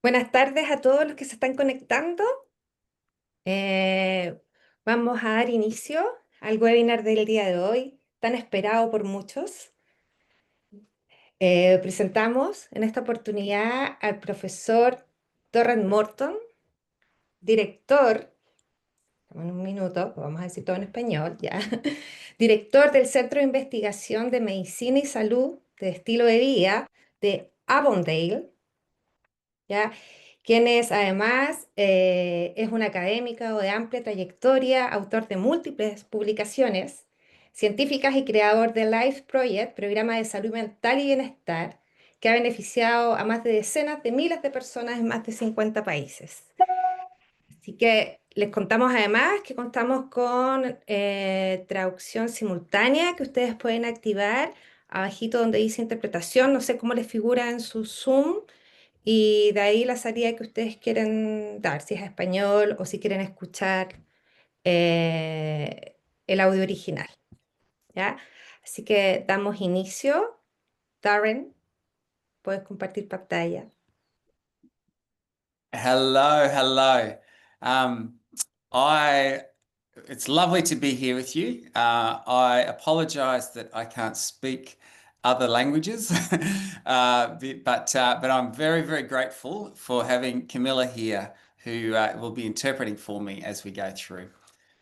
Buenas tardes a todos los que se están conectando. Eh, Vamos a dar inicio al webinar del día de hoy, tan esperado por muchos. Presentamos en esta oportunidad al profesor Darren Morton, director, en un minuto, vamos a decir todo en español, ya, director del Centro de Investigación de Medicina y Salud de Estilo de Vida de Avondale, ¿ya? Quien es además es un académico de amplia trayectoria, autor de múltiples publicaciones científicas y creador de Life Project, programa de salud mental y bienestar, que ha beneficiado a más de decenas de miles de personas en más de 50 países. Así que les contamos además que contamos con traducción simultánea que ustedes pueden activar abajito donde dice interpretación, no sé cómo les figura en su Zoom, y de ahí la salida que ustedes quieren dar, si es español o si quieren escuchar el audio original, ¿ya? Así que damos inicio. Darren, puedes compartir pantalla. Hello, hello. Um, I it's lovely to be here with you. I apologize that I can't speak other languages, but I'm very, very grateful for having Camilla here, who will be interpreting for me as we go through.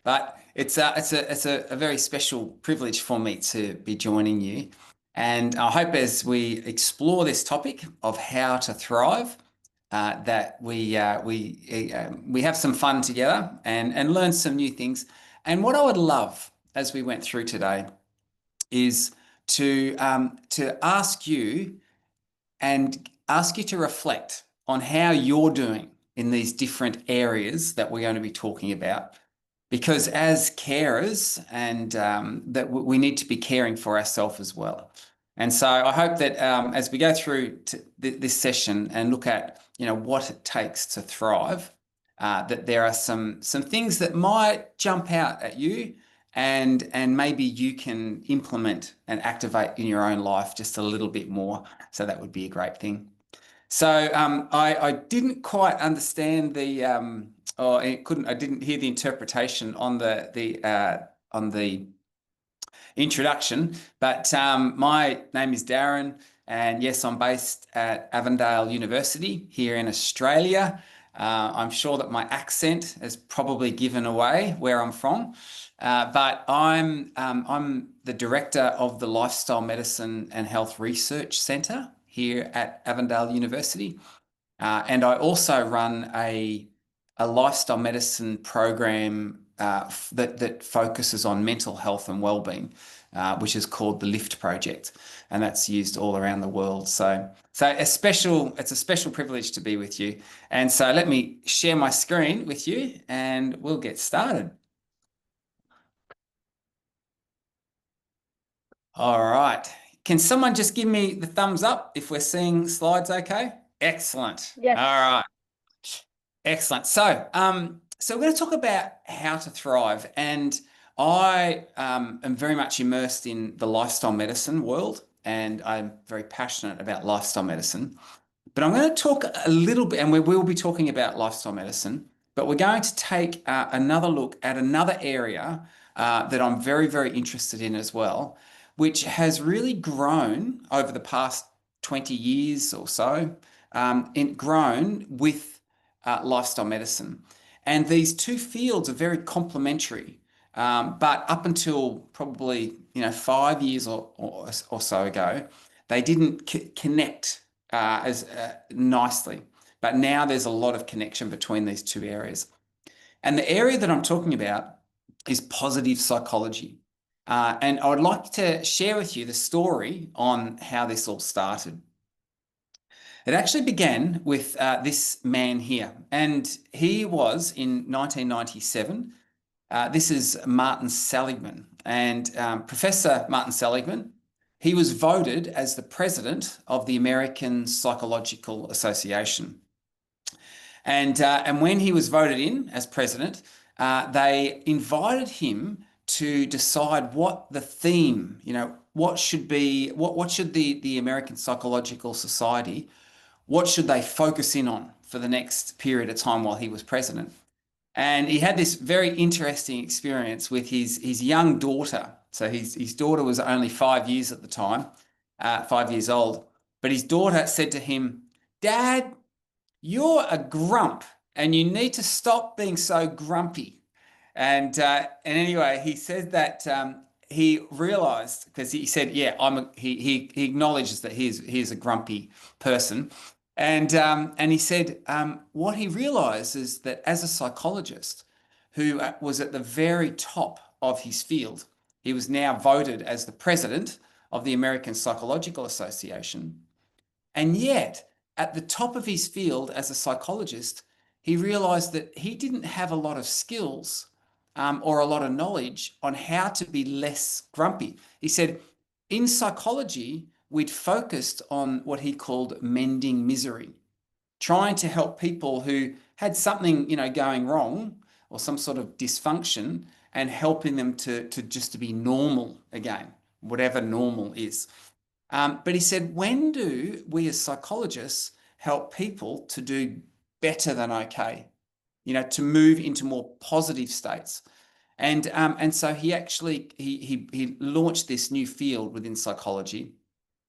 But it's a very special privilege for me to be joining you, and I hope as we explore this topic of how to thrive, that we have some fun together and learn some new things. And what I would love as we went through today is to ask you to reflect on how you're doing in these different areas that we're going to be talking about. Because as carers, and that we need to be caring for ourselves as well. And so I hope that as we go through this session and look at what it takes to thrive, that there are some things that might jump out at you, and maybe you can implement and activate in your own life just a little bit more. So that would be a great thing. So I didn't quite understand the I didn't hear the interpretation on the introduction, but my name is Darren, and yes, I'm based at Avondale University here in Australia. I'm sure that my accent has probably given away where I'm from, but I'm the director of the Lifestyle Medicine and Health Research Centre here at Avondale University, and I also run a lifestyle medicine program that focuses on mental health and well-being, which is called the LIFT Project, and that's used all around the world. So it's a special privilege to be with you. And so let me share my screen with you, and we'll get started. All right. Can someone just give me the thumbs up if we're seeing slides okay? Excellent. Yes. All right. Excellent. So we're going to talk about how to thrive, and I am very much immersed in the lifestyle medicine world, and I'm very passionate about lifestyle medicine. But I'm going to talk a little bit, and we will be talking about lifestyle medicine, but we're going to take another look at another area that I'm very, very interested in as well, which has really grown over the past 20 years or so, grown with lifestyle medicine. And these two fields are very complementary, but up until probably 5 years or so ago, they didn't connect as nicely. But now there's a lot of connection between these two areas. And the area that I'm talking about is positive psychology. And I would like to share with you the story on how this all started. It actually began with this man here, and he was in 1997. This is Martin Seligman, and Professor Martin Seligman, he was voted as the president of the American Psychological Association. And when he was voted in as president, they invited him to decide what the theme, what should be, what should the American Psychological Society, what should they focus in on for the next period of time while he was president. And he had this very interesting experience with his young daughter. So his daughter was only 5 years at the time, 5 years old. But his daughter said to him, "Dad, you're a grump and you need to stop being so grumpy." And anyway, he said that he realized, because he said, "Yeah, he acknowledges that he's a grumpy person." And he said what he realized is that as a psychologist who was at the very top of his field, he was now voted as the president of the American Psychological Association. And yet, at the top of his field as a psychologist, he realized that he didn't have a lot of skills or a lot of knowledge on how to be less grumpy. He said, in psychology, we'd focused on what he called mending misery, trying to help people who had something, going wrong or some sort of dysfunction, and helping them to just to be normal again, whatever normal is. But he said, when do we as psychologists help people to do better than okay? To move into more positive states. And so he actually he launched this new field within psychology,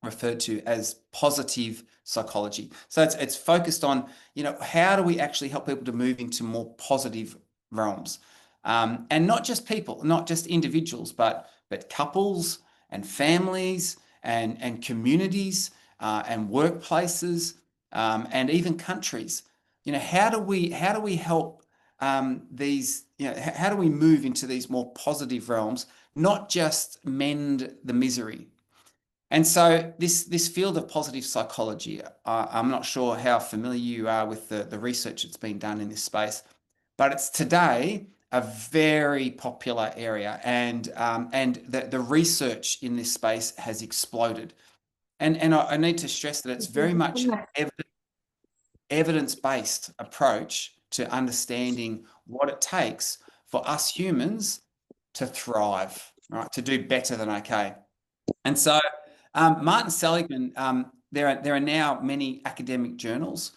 referred to as positive psychology. So it's focused on, how do we actually help people to move into more positive realms, and not just people, not just individuals, but couples and families and communities and workplaces, and even countries. How do we help these, how do we move into these more positive realms, not just mend the misery? And so this field of positive psychology, I'm not sure how familiar you are with the research that's been done in this space, but it's today a very popular area, and the research in this space has exploded. And I need to stress that it's very much an evidence-based approach to understanding what it takes for us humans to thrive, right? To do better than okay. And so Martin Seligman, there are now many academic journals.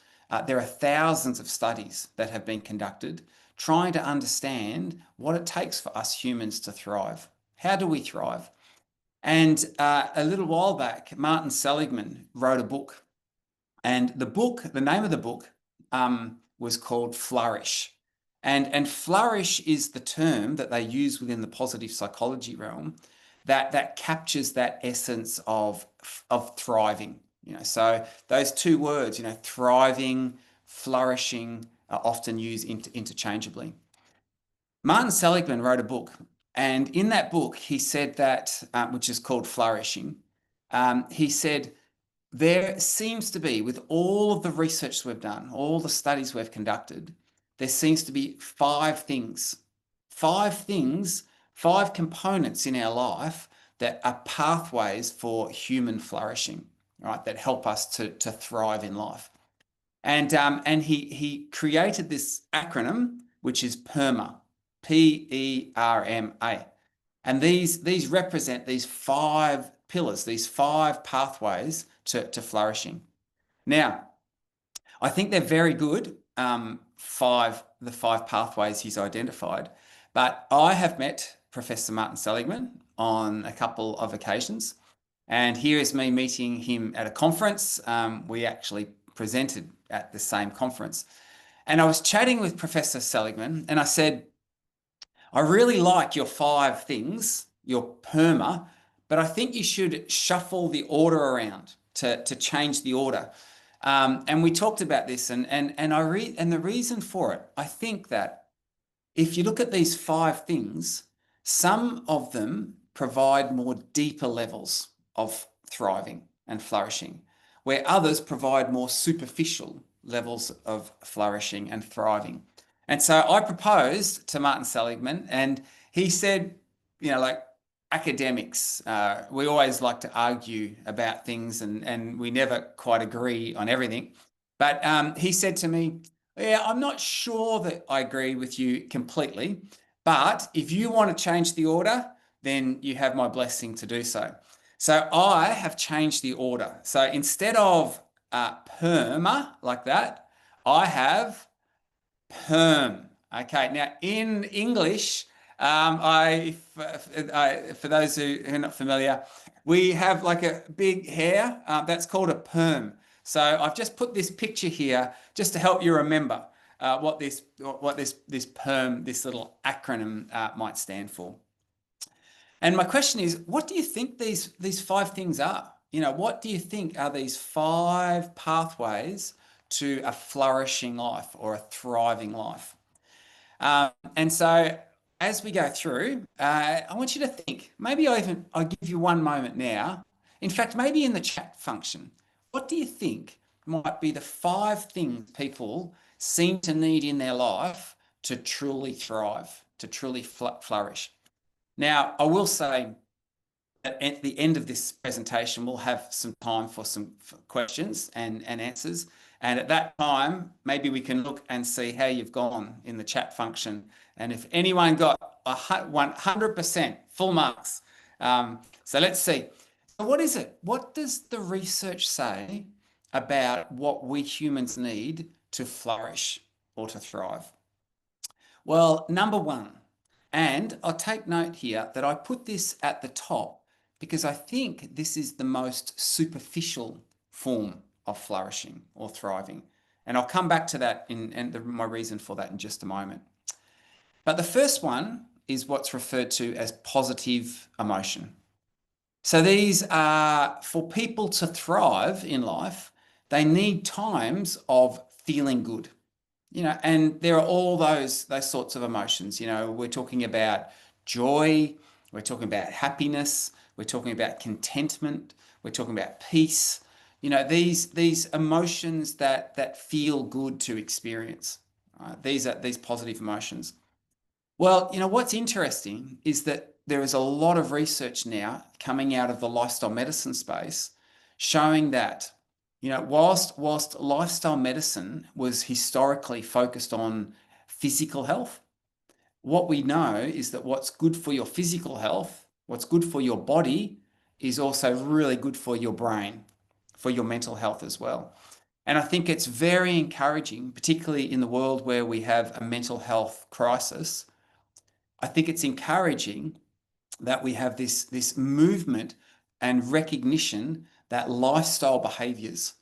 There are thousands of studies that have been conducted trying to understand what it takes for us humans to thrive. How do we thrive? And a little while back, Martin Seligman wrote a book. And the name of the book was called Flourish. And flourish is the term that they use within the positive psychology realm that captures that essence of thriving. So those two words, thriving, flourishing, are often used interchangeably. Martin Seligman wrote a book, and in that book, he said that, which is called Flourishing, he said, there seems to be, with all of the research we've done, all the studies we've conducted, there seems to be five things, five components in our life that are pathways for human flourishing, right? That help us to thrive in life. And he created this acronym, which is PERMA, PERMA. And these represent these five pillars, these five pathways to flourishing. Now, I think they're very good, the five pathways he's identified. But I have met Professor Martin Seligman on a couple of occasions. And here is me meeting him at a conference. We actually presented at the same conference. And I was chatting with Professor Seligman, and I said, I really like your five things, your PERMA, but I think you should shuffle the order around to change the order. And we talked about this, and the reason for it, I think that if you look at these five things, some of them provide more deeper levels of thriving and flourishing, where others provide more superficial levels of flourishing and thriving. And so I proposed to Martin Seligman, and he said, like academics, we always like to argue about things, and we never quite agree on everything. But he said to me, yeah, I'm not sure that I agree with you completely, But if you want to change the order, then you have my blessing to do so. So I have changed the order. So instead of perma like that, I have perm. Okay, now in English, for those who are not familiar, we have like a big hair that's called a perm. So I've just put this picture here just to help you remember what this perm, this little acronym might stand for. And my question is, what do you think these five things are? What do you think are these five pathways to a flourishing life or a thriving life? And so as we go through, I want you to think, maybe I'll give you one moment now. In fact, maybe in the chat function, what do you think might be the five things people seem to need in their life to truly thrive, to truly flourish? Now, I will say at the end of this presentation, we'll have some time for some questions and answers. And at that time, maybe we can look and see how you've gone in the chat function. And if anyone got 100% full marks. So let's see. So what is it? What does the research say about what we humans need to flourish or to thrive? Well, number one, and I'll take note here that I put this at the top because I think this is the most superficial form of flourishing or thriving. And I'll come back to that my reason for that in just a moment. But the first one is what's referred to as positive emotion. So these are for people to thrive in life, they need times of feeling good. And there are all those sorts of emotions. We're talking about joy, we're talking about happiness, we're talking about contentment, we're talking about peace. These emotions that feel good to experience. These are these positive emotions. Well, what's interesting is that there is a lot of research now coming out of the lifestyle medicine space showing that whilst lifestyle medicine was historically focused on physical health, what we know is that what's good for your physical health, what's good for your body, is also really good for your brain, for your mental health as well. And I think it's very encouraging, particularly in the world where we have a mental health crisis. I think it's encouraging that we have this movement and recognition that lifestyle behaviors,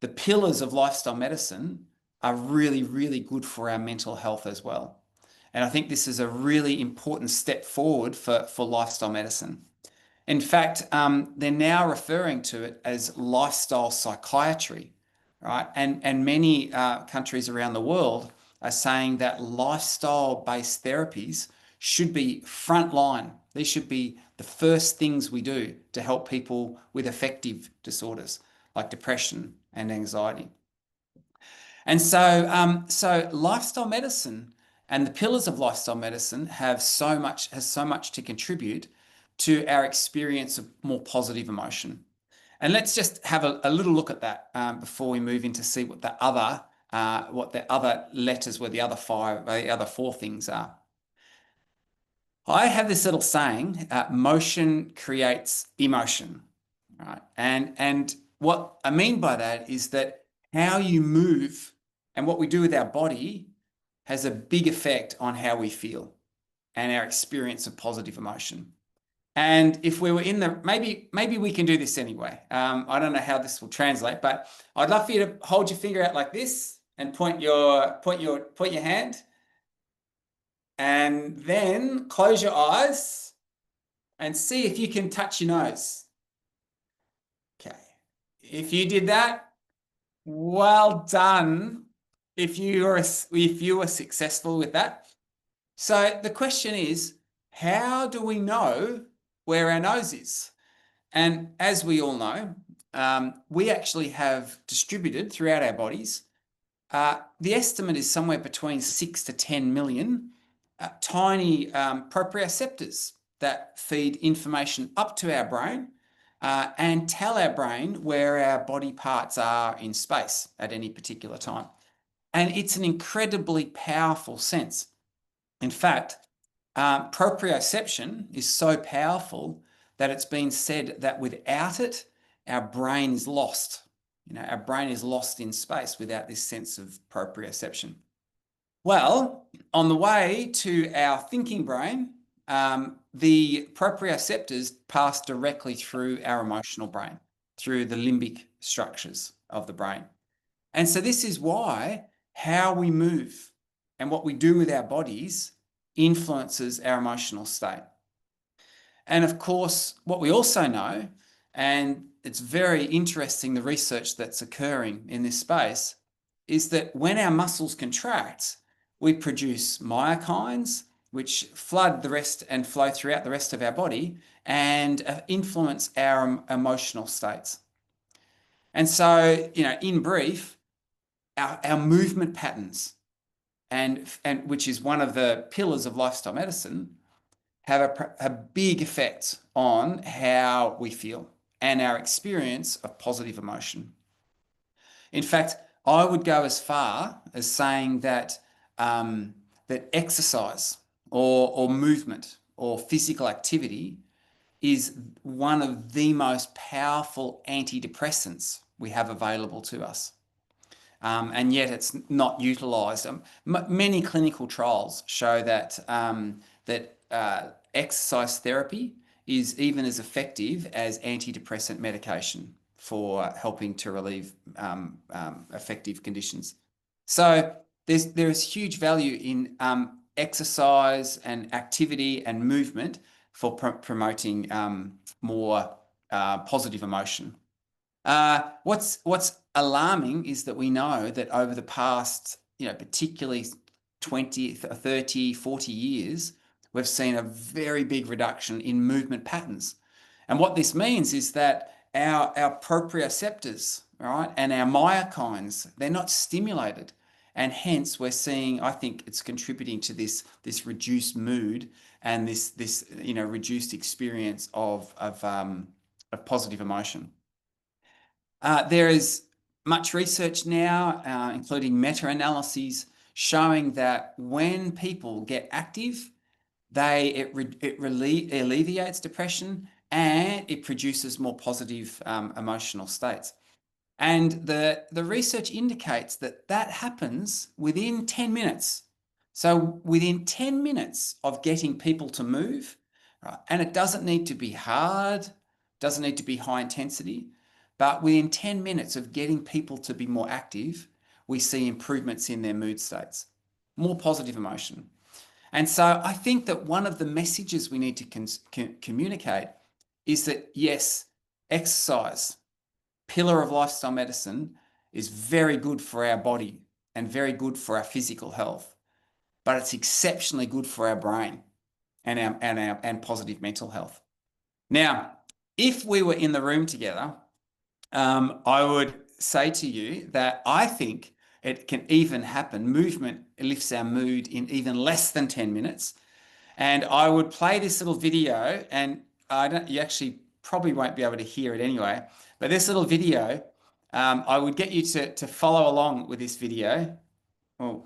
the pillars of lifestyle medicine, are really, really good for our mental health as well. And I think this is a really important step forward for lifestyle medicine. In fact, they're now referring to it as lifestyle psychiatry, right? And many countries around the world are saying that lifestyle-based therapies should be frontline. These should be the first things we do to help people with affective disorders like depression and anxiety. And so lifestyle medicine and the pillars of lifestyle medicine has so much to contribute to our experience of more positive emotion. And let's just have a little look at that before we move in to see what the other letters were, the other four things are. I have this little saying, motion creates emotion, right? And what I mean by that is that how you move and what we do with our body has a big effect on how we feel and our experience of positive emotion. And if we were maybe we can do this anyway. I don't know how this will translate, but I'd love for you to hold your finger out like this and point your hand. And then close your eyes and see if you can touch your nose. Okay. If you did that, well done. If you were successful with that. So the question is, how do we know where our nose is? And as we all know, we actually have distributed throughout our bodies. The estimate is somewhere between 6 to 10 million tiny proprioceptors that feed information up to our brain and tell our brain where our body parts are in space at any particular time. And it's an incredibly powerful sense. In fact, proprioception is so powerful that it's been said that without it, our brain is lost. Our brain is lost in space without this sense of proprioception. Well, on the way to our thinking brain, the proprioceptors pass directly through our emotional brain, through the limbic structures of the brain. And so this is why how we move and what we do with our bodies influences our emotional state. And of course, what we also know, and it's very interesting, the research that's occurring in this space, is that when our muscles contract, we produce myokines, which flood the rest and flow throughout the rest of our body and influence our emotional states. And so, in brief, our movement patterns, and which is one of the pillars of lifestyle medicine, have a big effect on how we feel and our experience of positive emotion. In fact, I would go as far as saying that that exercise or movement or physical activity is one of the most powerful antidepressants we have available to us. And yet it's not utilised. Many clinical trials show that exercise therapy is even as effective as antidepressant medication for helping to relieve affective conditions. So there is huge value in exercise and activity and movement for promoting more positive emotion. What's alarming is that we know that over the past, particularly 20, 30, 40 years, we've seen a very big reduction in movement patterns. And what this means is that our proprioceptors, right, and our myokines, they're not stimulated. And hence we're seeing, I think it's contributing to this reduced mood and this reduced experience of positive emotion. There is much research now, including meta-analyses, showing that when people get active, it alleviates depression and it produces more positive emotional states. And the research indicates that happens within 10 minutes. So within 10 minutes of getting people to move, right, and it doesn't need to be hard, doesn't need to be high intensity, but within 10 minutes of getting people to be more active, we see improvements in their mood states, more positive emotion. And so I think that one of the messages we need to communicate is that, yes, exercise, pillar of lifestyle medicine, is very good for our body and very good for our physical health, but it's exceptionally good for our brain and positive mental health. Now, if we were in the room together, I would say to you that I think it can even happen. Movement lifts our mood in even less than 10 minutes. And I would play this little video, and you actually probably won't be able to hear it anyway, but this little video, I would get you to follow along with this video. Oh,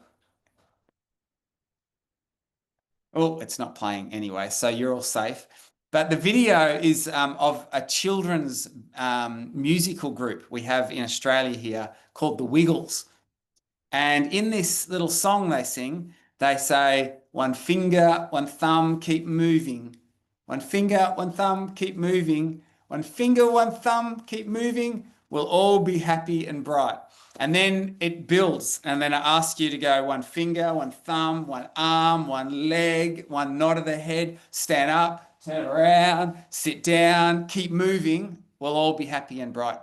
it's not playing anyway, so you're all safe. But the video is of a children's musical group we have in Australia here called The Wiggles. And in this little song they sing, they say, one finger, one thumb, keep moving. One finger, one thumb, keep moving. One finger, one thumb, keep moving. We'll all be happy and bright. And then it builds. And then I ask you to go one finger, one thumb, one arm, one leg, one nod of the head, stand up, turn around, sit down, keep moving. We'll all be happy and bright.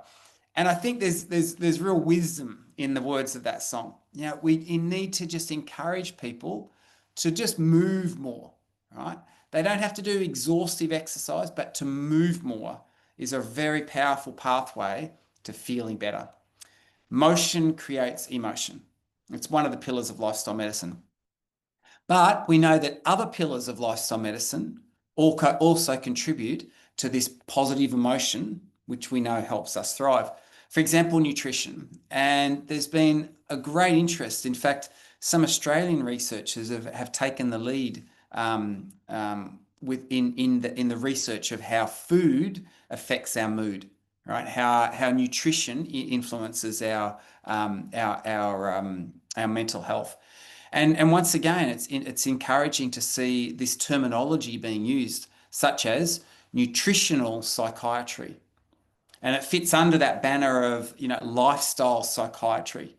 And I think there's real wisdom in the words of that song. We need to just encourage people to just move more, right? They don't have to do exhaustive exercise, but to move more is a very powerful pathway to feeling better. Motion creates emotion. It's one of the pillars of lifestyle medicine. But we know that other pillars of lifestyle medicine also contribute to this positive emotion, which we know helps us thrive. For example, nutrition. And there's been a great interest. In fact, some Australian researchers have taken the lead in the research of how food affects our mood, right? How nutrition influences our mental health. And once again, it's encouraging to see this terminology being used, such as nutritional psychiatry. And it fits under that banner of, lifestyle psychiatry.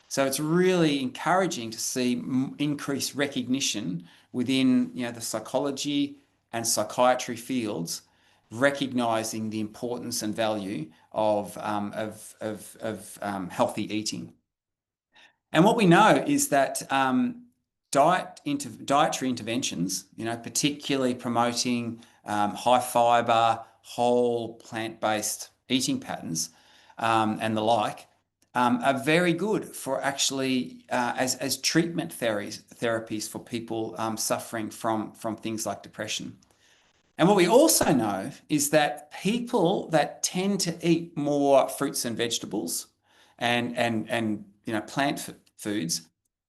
So it's really encouraging to see increased recognition within, the psychology and psychiatry fields, recognizing the importance and value of healthy eating. And what we know is that dietary interventions, particularly promoting high fiber, whole plant-based eating patterns and the like, are very good for actually as treatment therapies for people suffering from things like depression. And what we also know is that people that tend to eat more fruits and vegetables and plant foods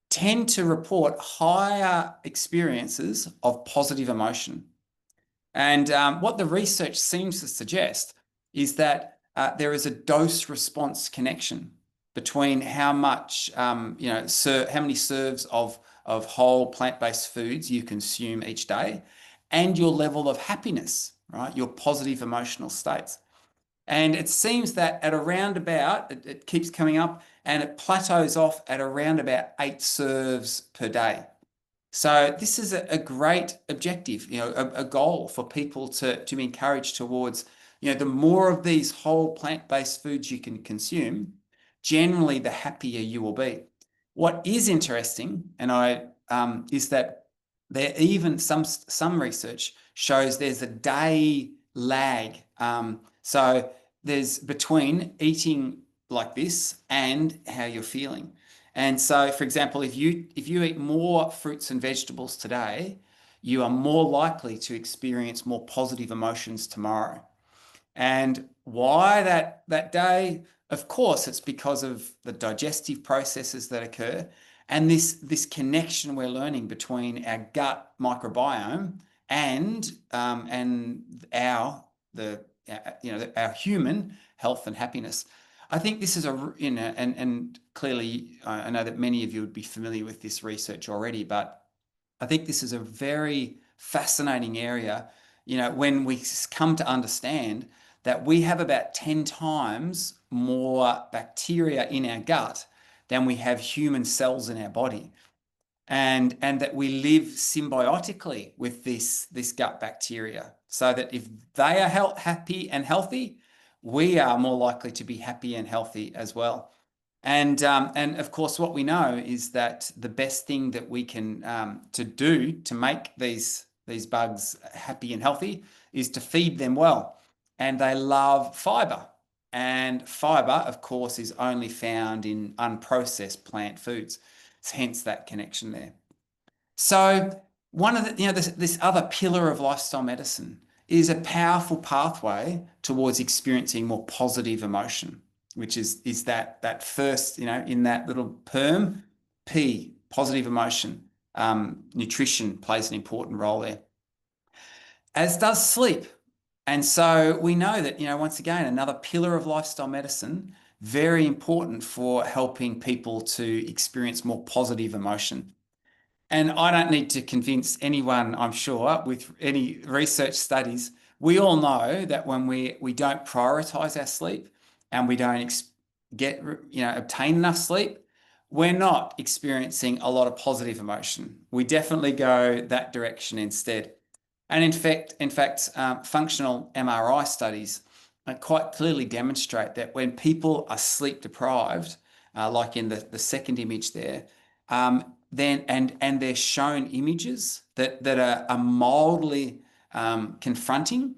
tend to report higher experiences of positive emotion. And what the research seems to suggest is that there is a dose-response connection between how much, how many serves of whole plant-based foods you consume each day, and your level of happiness, right? Your positive emotional states. And it seems that at around about, it keeps coming up and it plateaus off at around about 8 serves per day. So this is a great objective, a goal for people to be encouraged towards, the more of these whole plant-based foods you can consume, generally the happier you will be. What is interesting, is that there even some research shows there's a day lag. So there's between eating like this and how you're feeling. And so, for example, if you eat more fruits and vegetables today, you are more likely to experience more positive emotions tomorrow. And why that day? Of course, it's because of the digestive processes that occur and this connection we're learning between our gut microbiome and our human health and happiness. I think this is and clearly I know that many of you would be familiar with this research already, but I think this is a very fascinating area, when we come to understand that we have about 10 times more bacteria in our gut than we have human cells in our body. And that we live symbiotically with this gut bacteria, so that if they are happy and healthy, we are more likely to be happy and healthy as well. And of course, what we know is that the best thing that we can to do to make these bugs happy and healthy is to feed them well. And they love fiber. And fiber, of course, is only found in unprocessed plant foods. Hence that connection there. So one of this other pillar of lifestyle medicine is a powerful pathway towards experiencing more positive emotion, which is that first, in that little perm, P, positive emotion. Nutrition plays an important role there, as does sleep. And so we know that, once again, another pillar of lifestyle medicine, very important for helping people to experience more positive emotion. And I don't need to convince anyone, I'm sure, with any research studies. We all know that when we don't prioritize our sleep and we don't obtain enough sleep, we're not experiencing a lot of positive emotion. We definitely go that direction instead. And in fact, functional MRI studies quite clearly demonstrate that when people are sleep deprived, like in the second image there, then and they're shown images that are mildly confronting.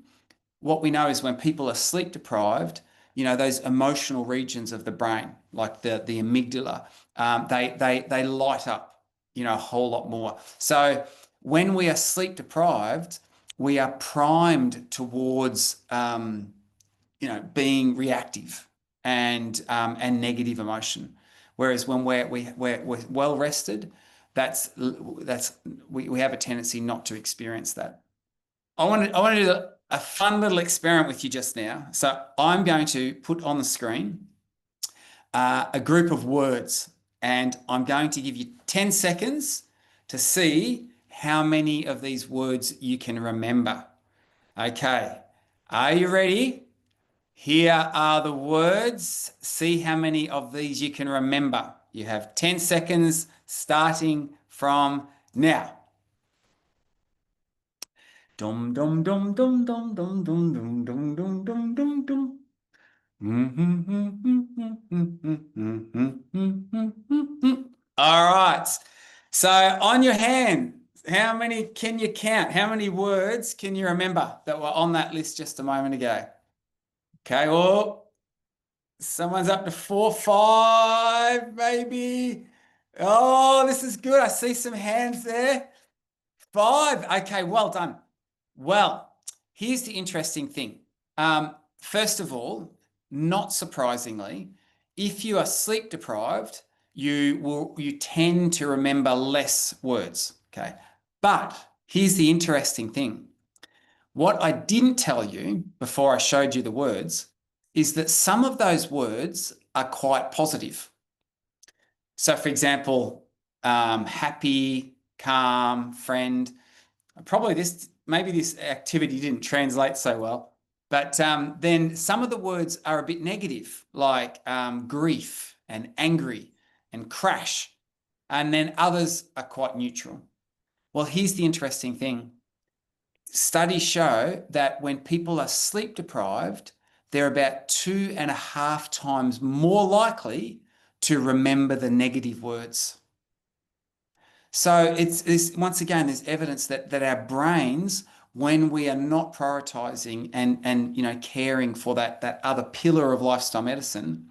What we know is when people are sleep deprived, those emotional regions of the brain, like the amygdala, they light up, a whole lot more. So when we are sleep deprived, we are primed towards being reactive and negative emotion. Whereas when we're well rested, that's we have a tendency not to experience that. I want to do a fun little experiment with you just now. So I'm going to put on the screen a group of words, and I'm going to give you 10 seconds to see how many of these words you can remember. Okay, are you ready? Here are the words. See how many of these you can remember. You have 10 seconds starting from now. Dum dum dum dum dum dum dum dum dum dum dum dum dum. All right. So on your hand, how many can you count? How many words can you remember that were on that list just a moment ago? Okay, well, someone's up to 4, 5, maybe. Oh, this is good. I see some hands there. 5. Okay, well done. Well, here's the interesting thing. First of all, not surprisingly, if you are sleep deprived, you tend to remember less words. Okay. But here's the interesting thing. What I didn't tell you before I showed you the words is that some of those words are quite positive. So, for example, happy, calm, friend. Probably maybe this activity didn't translate so well, but then some of the words are a bit negative, like grief and angry and crash, and then others are quite neutral. Well, here's the interesting thing. Studies show that when people are sleep deprived, they're about 2.5 times more likely to remember the negative words. So it's once again, there's evidence that our brains, when we are not prioritizing and caring for that other pillar of lifestyle medicine,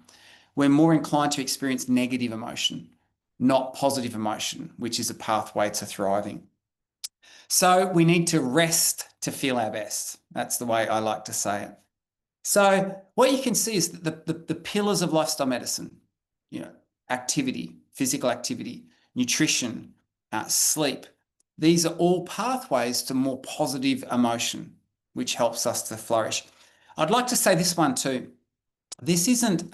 we're more inclined to experience negative emotion, not positive emotion, which is a pathway to thriving. So we need to rest to feel our best. That's the way I like to say it. So what you can see is that the pillars of lifestyle medicine, activity, physical activity, nutrition, sleep, these are all pathways to more positive emotion, which helps us to flourish. I'd like to say this one too. This isn't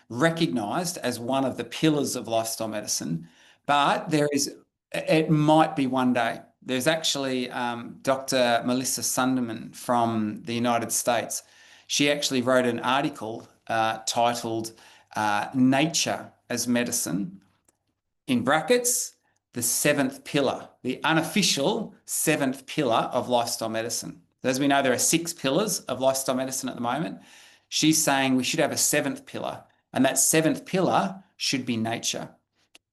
recognized as one of the pillars of lifestyle medicine, but it might be one day. There's actually Dr. Melissa Sunderman from the United States. She actually wrote an article titled Nature as Medicine, in brackets, the seventh pillar, the unofficial seventh pillar of lifestyle medicine. As we know, there are 6 pillars of lifestyle medicine at the moment. She's saying we should have a 7th pillar, and that 7th pillar should be nature.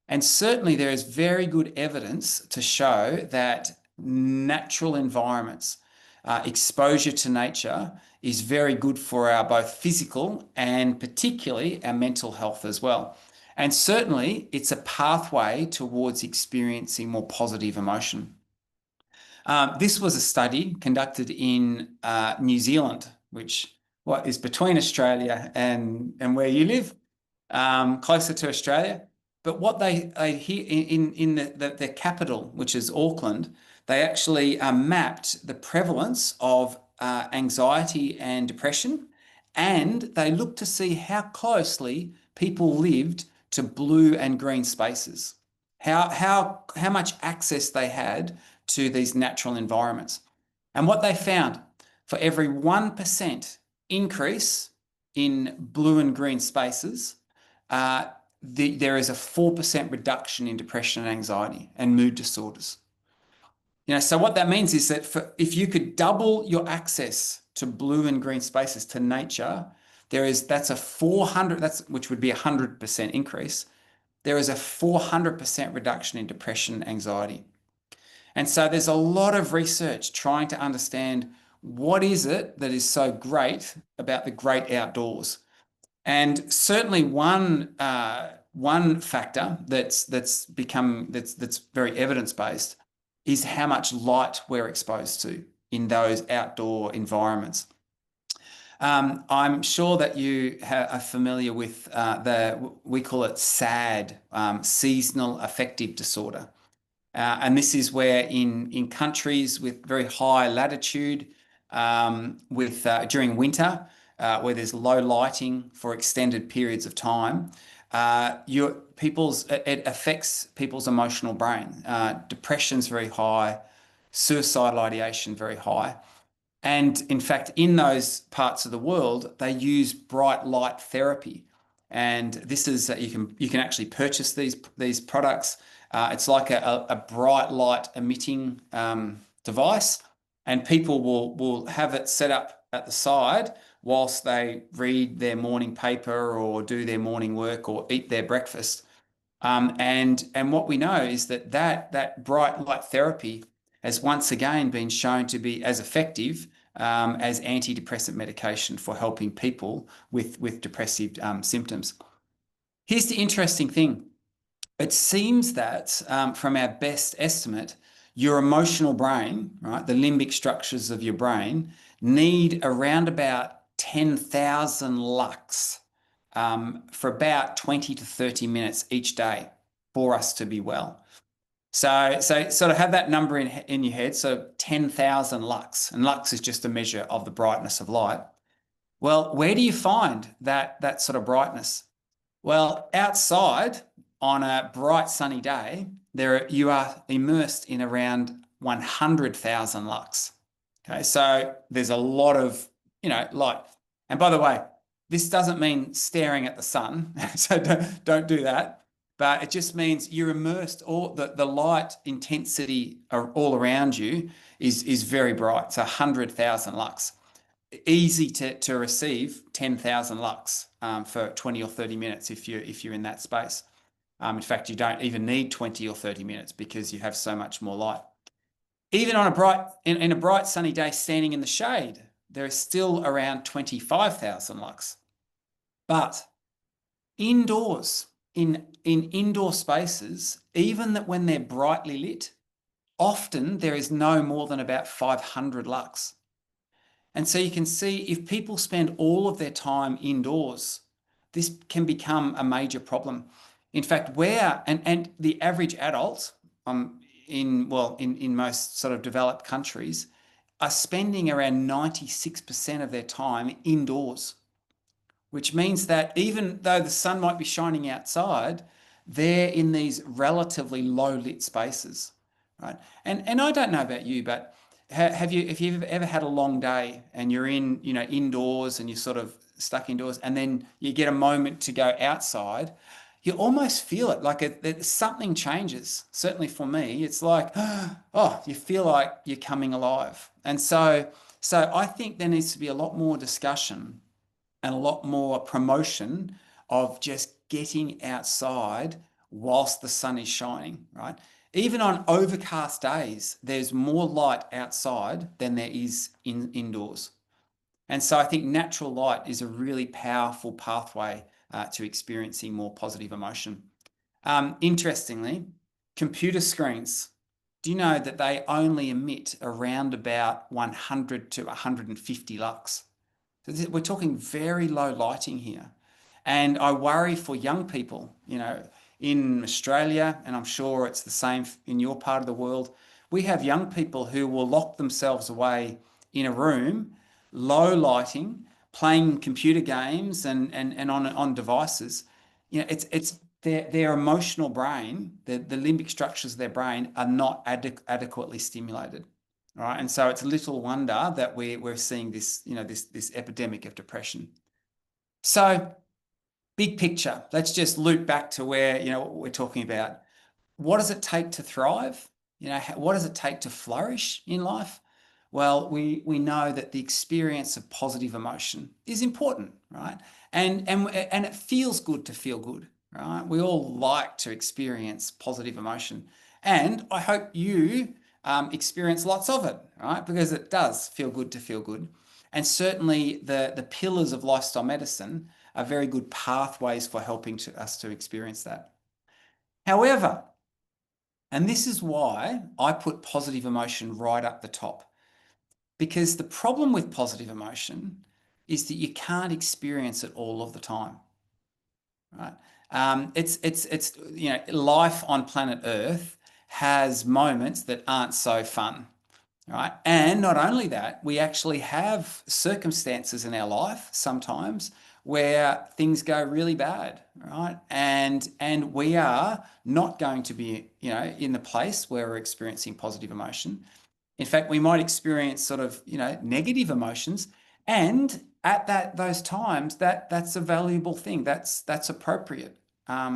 And certainly there is very good evidence to show that natural environments, exposure to nature is very good for our both physical and particularly our mental health as well. And certainly it's a pathway towards experiencing more positive emotion. This was a study conducted in New Zealand, which is between Australia and where you live, closer to Australia. But what they here in the capital, which is Auckland, they actually mapped the prevalence of anxiety and depression, and they looked to see how closely people lived to blue and green spaces, how much access they had to these natural environments. And what they found, for every 1% increase in blue and green spaces, there is a 4% reduction in depression and anxiety and mood disorders. So what that means is that if you could double your access to blue and green spaces, to nature, that's a 400, which would be 100% increase. There is a 400% reduction in depression and anxiety. And so there's a lot of research trying to understand what is it that is so great about the great outdoors. And certainly one factor that's very evidence-based is how much light we're exposed to in those outdoor environments. I'm sure that you are familiar with we call it SAD, seasonal affective disorder. And this is where in countries with very high latitude, with during winter, where there's low lighting for extended periods of time, it affects people's emotional brain. Depression's very high, suicidal ideation very high. And in fact, in those parts of the world, they use bright light therapy. And this is you can actually purchase these products. It's like a bright light emitting device, and people will have it set up at the side whilst they read their morning paper or do their morning work or eat their breakfast. And what we know is that bright light therapy has once again been shown to be as effective as antidepressant medication for helping people with depressive symptoms. Here's the interesting thing. It seems that from our best estimate, your emotional brain, right, the limbic structures of your brain, need around about 10,000 lux for about 20 to 30 minutes each day for us to be well. So sort of have that number in your head. So 10,000 lux, and lux is just a measure of the brightness of light. Well, where do you find that sort of brightness? Well, outside on a bright sunny day, you are immersed in around 100,000 lux. Okay, so there's a lot of light. And by the way, this doesn't mean staring at the sun, so don't do that. But it just means you're immersed. All the light intensity all around you is very bright. So 100,000 lux, easy to receive 10,000 lux for 20 or 30 minutes if you're in that space. In fact, you don't even need 20 or 30 minutes because you have so much more light. Even on in a bright sunny day standing in the shade, there is still around 25,000 lux. But indoors, in indoor spaces, even that when they're brightly lit, often there is no more than about 500 lux. And so you can see if people spend all of their time indoors, this can become a major problem. In fact, and the average adult in most sort of developed countries are spending around 96% of their time indoors, which means that even though the sun might be shining outside, they're in these relatively low lit spaces, right? And I don't know about you, but if you've ever had a long day and you're indoors and you're sort of stuck indoors, and then you get a moment to go outside, you almost feel it like something changes. Certainly for me, it's like, oh, you feel like you're coming alive. And so I think there needs to be a lot more discussion and a lot more promotion of just getting outside whilst the sun is shining, right? Even on overcast days, there's more light outside than there is indoors. And so I think natural light is a really powerful pathway to experiencing more positive emotion. Interestingly, computer screens, do you know that they only emit around about 100 to 150 lux? So we're talking very low lighting here. And I worry for young people, in Australia, and I'm sure it's the same in your part of the world. We have young people who will lock themselves away in a room, low lighting, playing computer games and on devices. It's their emotional brain, the limbic structures of their brain are not adequately stimulated. Right. And so it's little wonder that we're seeing this epidemic of depression. So big picture, let's just loop back to where, what we're talking about. What does it take to thrive? What does it take to flourish in life? Well, we know that the experience of positive emotion is important, right? And it feels good to feel good, right? We all like to experience positive emotion. And I hope you experience lots of it, right? Because it does feel good to feel good. And certainly the pillars of lifestyle medicine are very good pathways for helping us to experience that. However, and this is why I put positive emotion right up the top, because the problem with positive emotion is that you can't experience it all of the time, right? It's life on planet Earth has moments that aren't so fun, right? And not only that, we actually have circumstances in our life sometimes where things go really bad, right? And we are not going to be, in the place where we're experiencing positive emotion. In fact, we might experience sort of, negative emotions, and at those times, that's a valuable thing. That's appropriate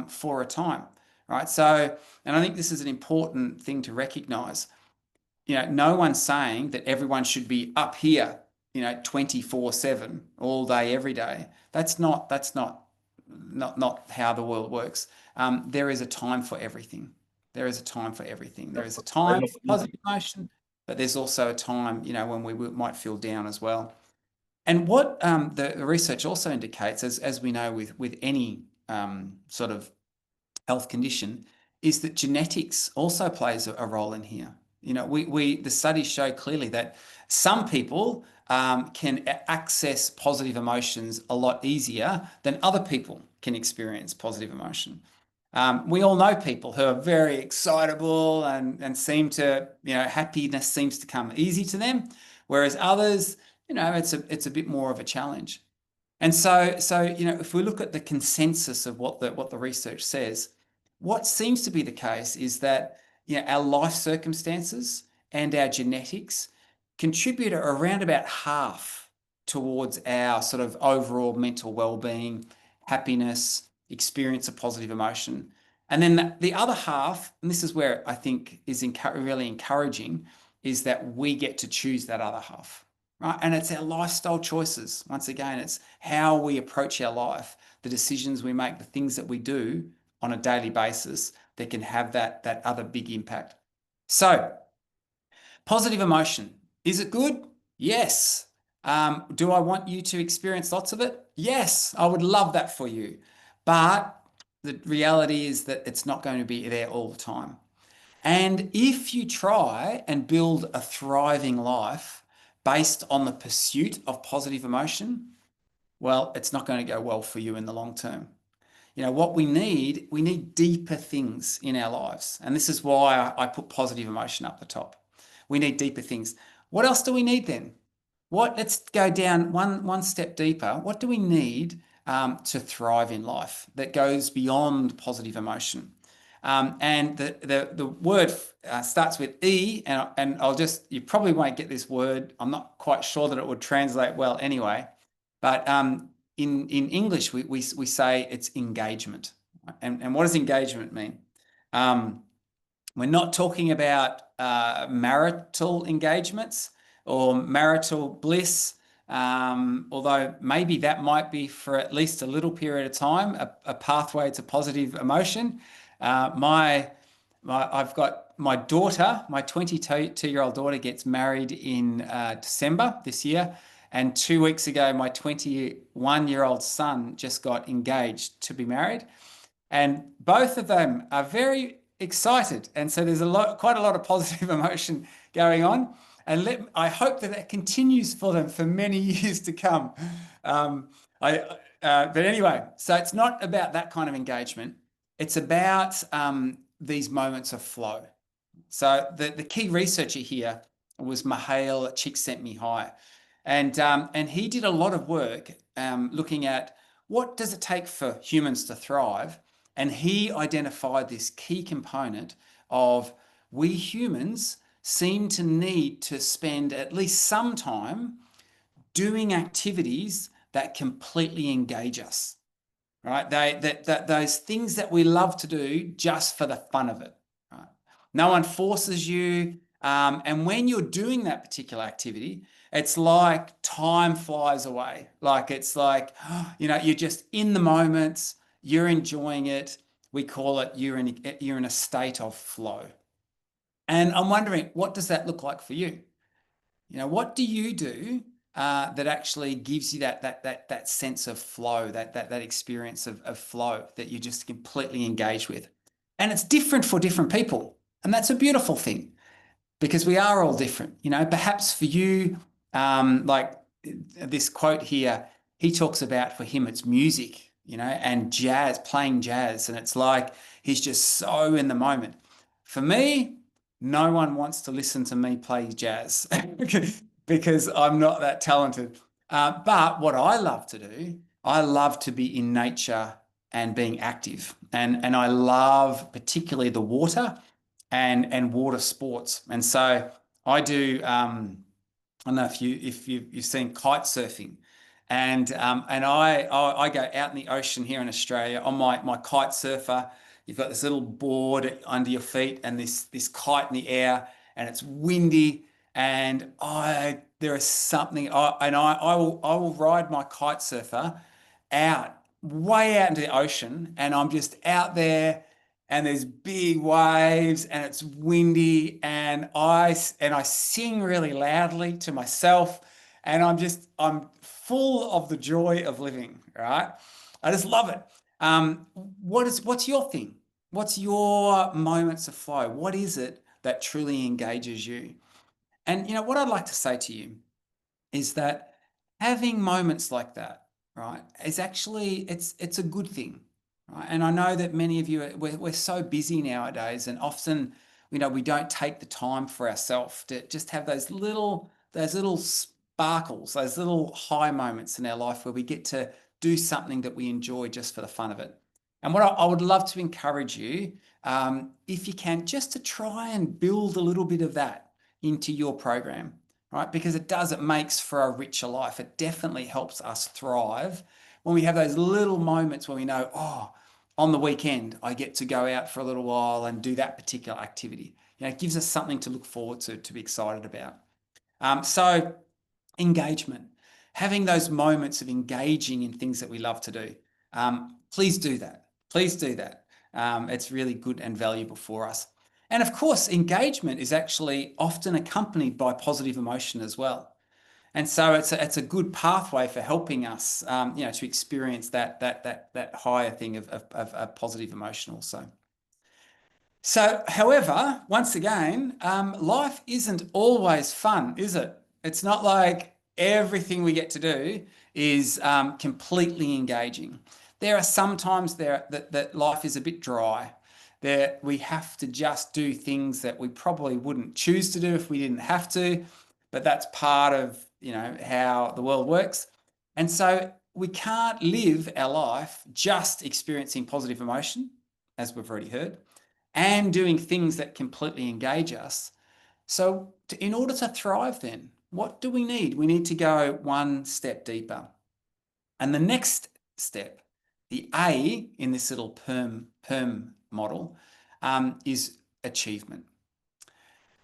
for a time, right? So, and I think this is an important thing to recognize. No one's saying that everyone should be up here, 24/7 all day, every day. That's not how the world works. There is a time for everything. There is a time for everything. There is a time for positive emotion, but there's also a time, when we might feel down as well. And what the research also indicates, as we know with any sort of health condition, is that genetics also plays a role in here. The studies show clearly that some people can access positive emotions a lot easier than other people can experience positive emotion. We all know people who are very excitable and seem to, happiness seems to come easy to them, whereas others, it's a bit more of a challenge. And so if we look at the consensus of what the research says, what seems to be the case is that our life circumstances and our genetics contribute around about half towards our sort of overall mental well-being, happiness, experience of positive emotion. And then the other half, and this is where I think is really encouraging, is that we get to choose that other half. Right? And it's our lifestyle choices. Once again, it's how we approach our life, the decisions we make, the things that we do on a daily basis that can have that other big impact. So, positive emotion, is it good? Yes. Do I want you to experience lots of it? Yes, I would love that for you. But the reality is that it's not going to be there all the time. And if you try and build a thriving life based on the pursuit of positive emotion, well, it's not going to go well for you in the long term. What we need deeper things in our lives. And this is why I put positive emotion up the top. We need deeper things. What else do we need then? Let's go down one step deeper. What do we need to thrive in life that goes beyond positive emotion? And the word starts with E, and you probably won't get this word. I'm not quite sure that it would translate well anyway. But in English, we say it's engagement. And what does engagement mean? We're not talking about marital engagements or marital bliss, although maybe that might be for at least a little period of time, a pathway to positive emotion. I've got my daughter, my 22-year-old daughter gets married in December this year. And 2 weeks ago, my 21-year-old son just got engaged to be married. And both of them are very excited. And so there's quite a lot of positive emotion going on. And I hope that continues for them for many years to come. But anyway, so it's not about that kind of engagement. It's about these moments of flow. So the key researcher here was Mihail Csikszentmihalyi. And he did a lot of work looking at what does it take for humans to thrive. And he identified this key component of we humans seem to need to spend at least some time doing activities that completely engage us, right? Those things that we love to do just for the fun of it, right? No one forces you. And when you're doing that particular activity, it's like time flies away. It's like, you're just in the moment, you're enjoying it. We call it you're in a state of flow. And I'm wondering, what does that look like for you? What do you do that actually gives you that sense of flow, that experience of flow that you just completely engage with? And it's different for different people. And that's a beautiful thing because we are all different. Perhaps for you, like this quote here, he talks about for him, it's music, and jazz, playing jazz. And it's like he's just so in the moment. For me, no one wants to listen to me play jazz because I'm not that talented. But what I love to do, I love to be in nature and being active. And I love particularly the water and water sports. And so I do I don't know if you've seen kite surfing, and I go out in the ocean here in Australia on my kite surfer. You've got this little board under your feet and this kite in the air, and it's windy. And I there is something I will ride my kite surfer out way out into the ocean, and I'm just out there and there's big waves and it's windy and I sing really loudly to myself and I'm full of the joy of living, right? I just love it. What's your thing? What's your moments of flow? What is it that truly engages you? And you know what I'd like to say to you is that having moments like that, right, is actually it's a good thing, right? And I know that many of you we're so busy nowadays, and often, we don't take the time for ourselves to just have those little sparkles, those little high moments in our life where we get to do something that we enjoy just for the fun of it. And what I would love to encourage you, if you can, just to try and build a little bit of that into your program, right? Because it makes for a richer life. It definitely helps us thrive when we have those little moments where we know, oh, on the weekend, I get to go out for a little while and do that particular activity. It gives us something to look forward to be excited about. So engagement, having those moments of engaging in things that we love to do. Please do that. Please do that. It's really good and valuable for us. And of course, engagement is actually often accompanied by positive emotion as well. And so it's a good pathway for helping us, to experience that higher thing of positive emotion also. So, however, once again, life isn't always fun, is it? It's not like everything we get to do is completely engaging. There are some times that life is a bit dry. There we have to just do things that we probably wouldn't choose to do if we didn't have to, but that's part of how the world works. And so we can't live our life just experiencing positive emotion, as we've already heard, and doing things that completely engage us. So in order to thrive then, what do we need? We need to go one step deeper. And the next step, the A in this little perm model, is achievement.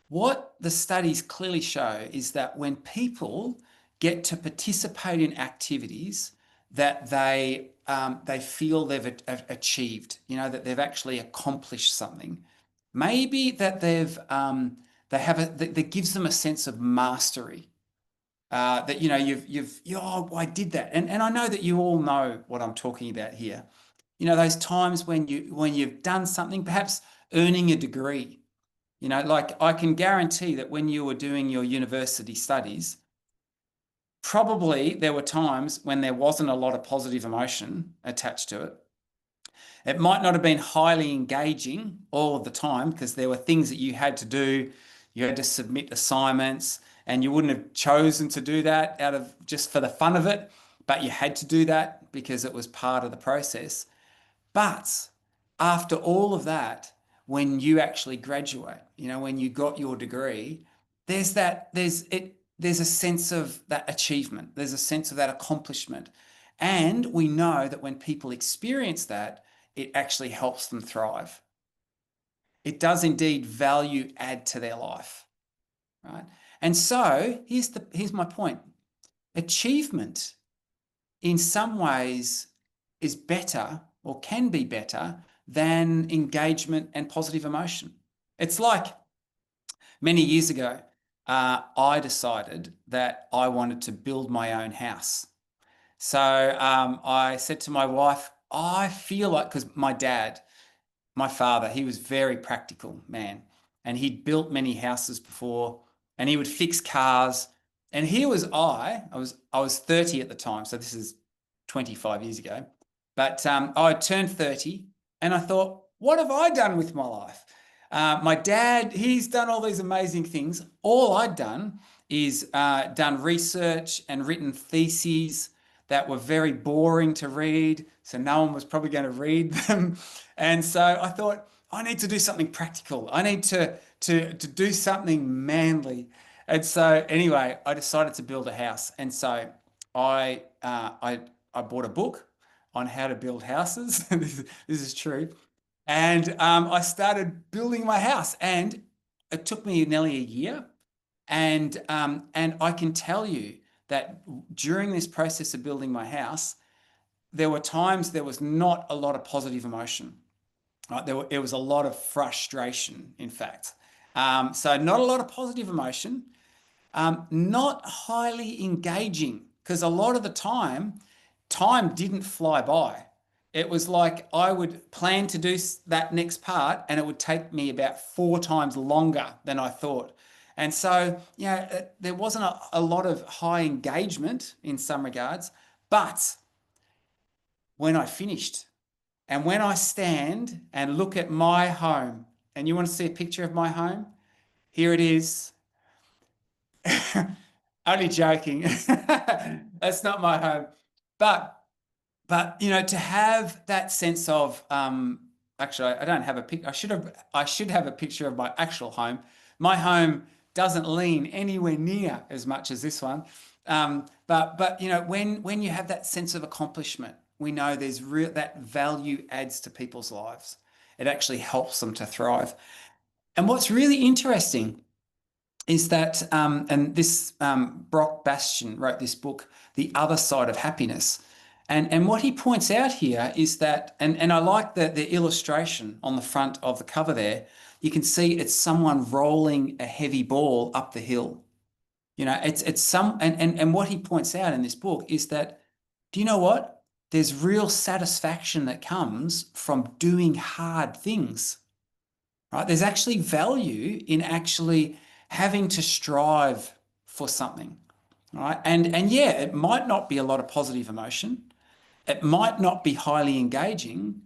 What the studies clearly show is that when people get to participate in activities that they feel they've achieved, that they've actually accomplished something, maybe that that gives them a sense of mastery. That I did that, and I know that you all know what I'm talking about here. Those times when you've done something, perhaps earning a degree. Like I can guarantee that when you were doing your university studies, probably there were times when there wasn't a lot of positive emotion attached to it. It might not have been highly engaging all of the time because there were things that you had to do. You had to submit assignments, and you wouldn't have chosen to do that out of just for the fun of it, but you had to do that because it was part of the process. But after all of that, when you actually graduate, when you got your degree, there's a sense of that achievement. There's a sense of that accomplishment. And we know that when people experience that, it actually helps them thrive. It does indeed value add to their life, right? And so here's my point. Achievement in some ways is better or can be better than engagement and positive emotion. It's like many years ago, I decided that I wanted to build my own house. So I said to my wife, I feel like, because my father, he was very practical man, and he'd built many houses before, and he would fix cars. And here was I was 30 at the time, so this is 25 years ago. But I turned 30, and I thought, what have I done with my life? My dad, he's done all these amazing things. All I'd done is done research and written theses that were very boring to read. So no one was probably going to read them. And so I thought, I need to do something practical. I need to do something manly. And so anyway, I decided to build a house. And so I uh, I I bought a book on how to build houses. This is true. And I started building my house, and it took me nearly a year. And I can tell you that during this process of building my house, there were times there was not a lot of positive emotion. Right? It was a lot of frustration, in fact. So not a lot of positive emotion, not highly engaging, because a lot of the time didn't fly by. It was like I would plan to do that next part and it would take me about 4 times longer than I thought. And so, there wasn't a lot of high engagement in some regards. But when I finished and when I stand and look at my home, and you want to see a picture of my home? Here it is. Only joking. That's not my home. But to have that sense of actually I don't have a pic. I should have a picture of my actual home. My home doesn't lean anywhere near as much as this one. But when you have that sense of accomplishment, we know there's real that value adds to people's lives. It actually helps them to thrive. And what's really interesting is that, and this Brock Bastian wrote this book, The Other Side of Happiness. And what he points out here is that, and I like the illustration on the front of the cover there, you can see it's someone rolling a heavy ball up the hill. It's some, and what he points out in this book is that, do you know what? There's real satisfaction that comes from doing hard things, right? There's actually value in actually having to strive for something, right? And yeah, it might not be a lot of positive emotion. It might not be highly engaging,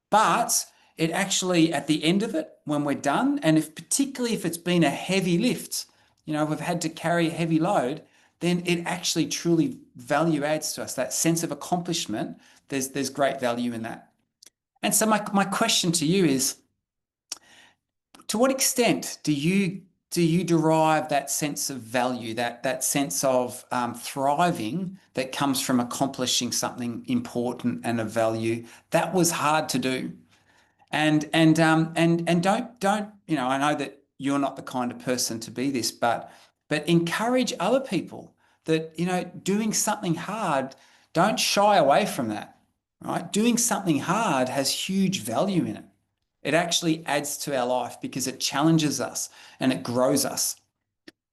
but it actually, at the end of it, when we're done, and particularly if it's been a heavy lift, we've had to carry a heavy load, then it actually truly value adds to us. That sense of accomplishment, there's great value in that. And so my question to you is, to what extent do you derive that sense of value, that sense of thriving that comes from accomplishing something important and of value? That was hard to do. And don't I know that you're not the kind of person to be this, but encourage other people that doing something hard, don't shy away from that, right? Doing something hard has huge value in it. It actually adds to our life because it challenges us and it grows us.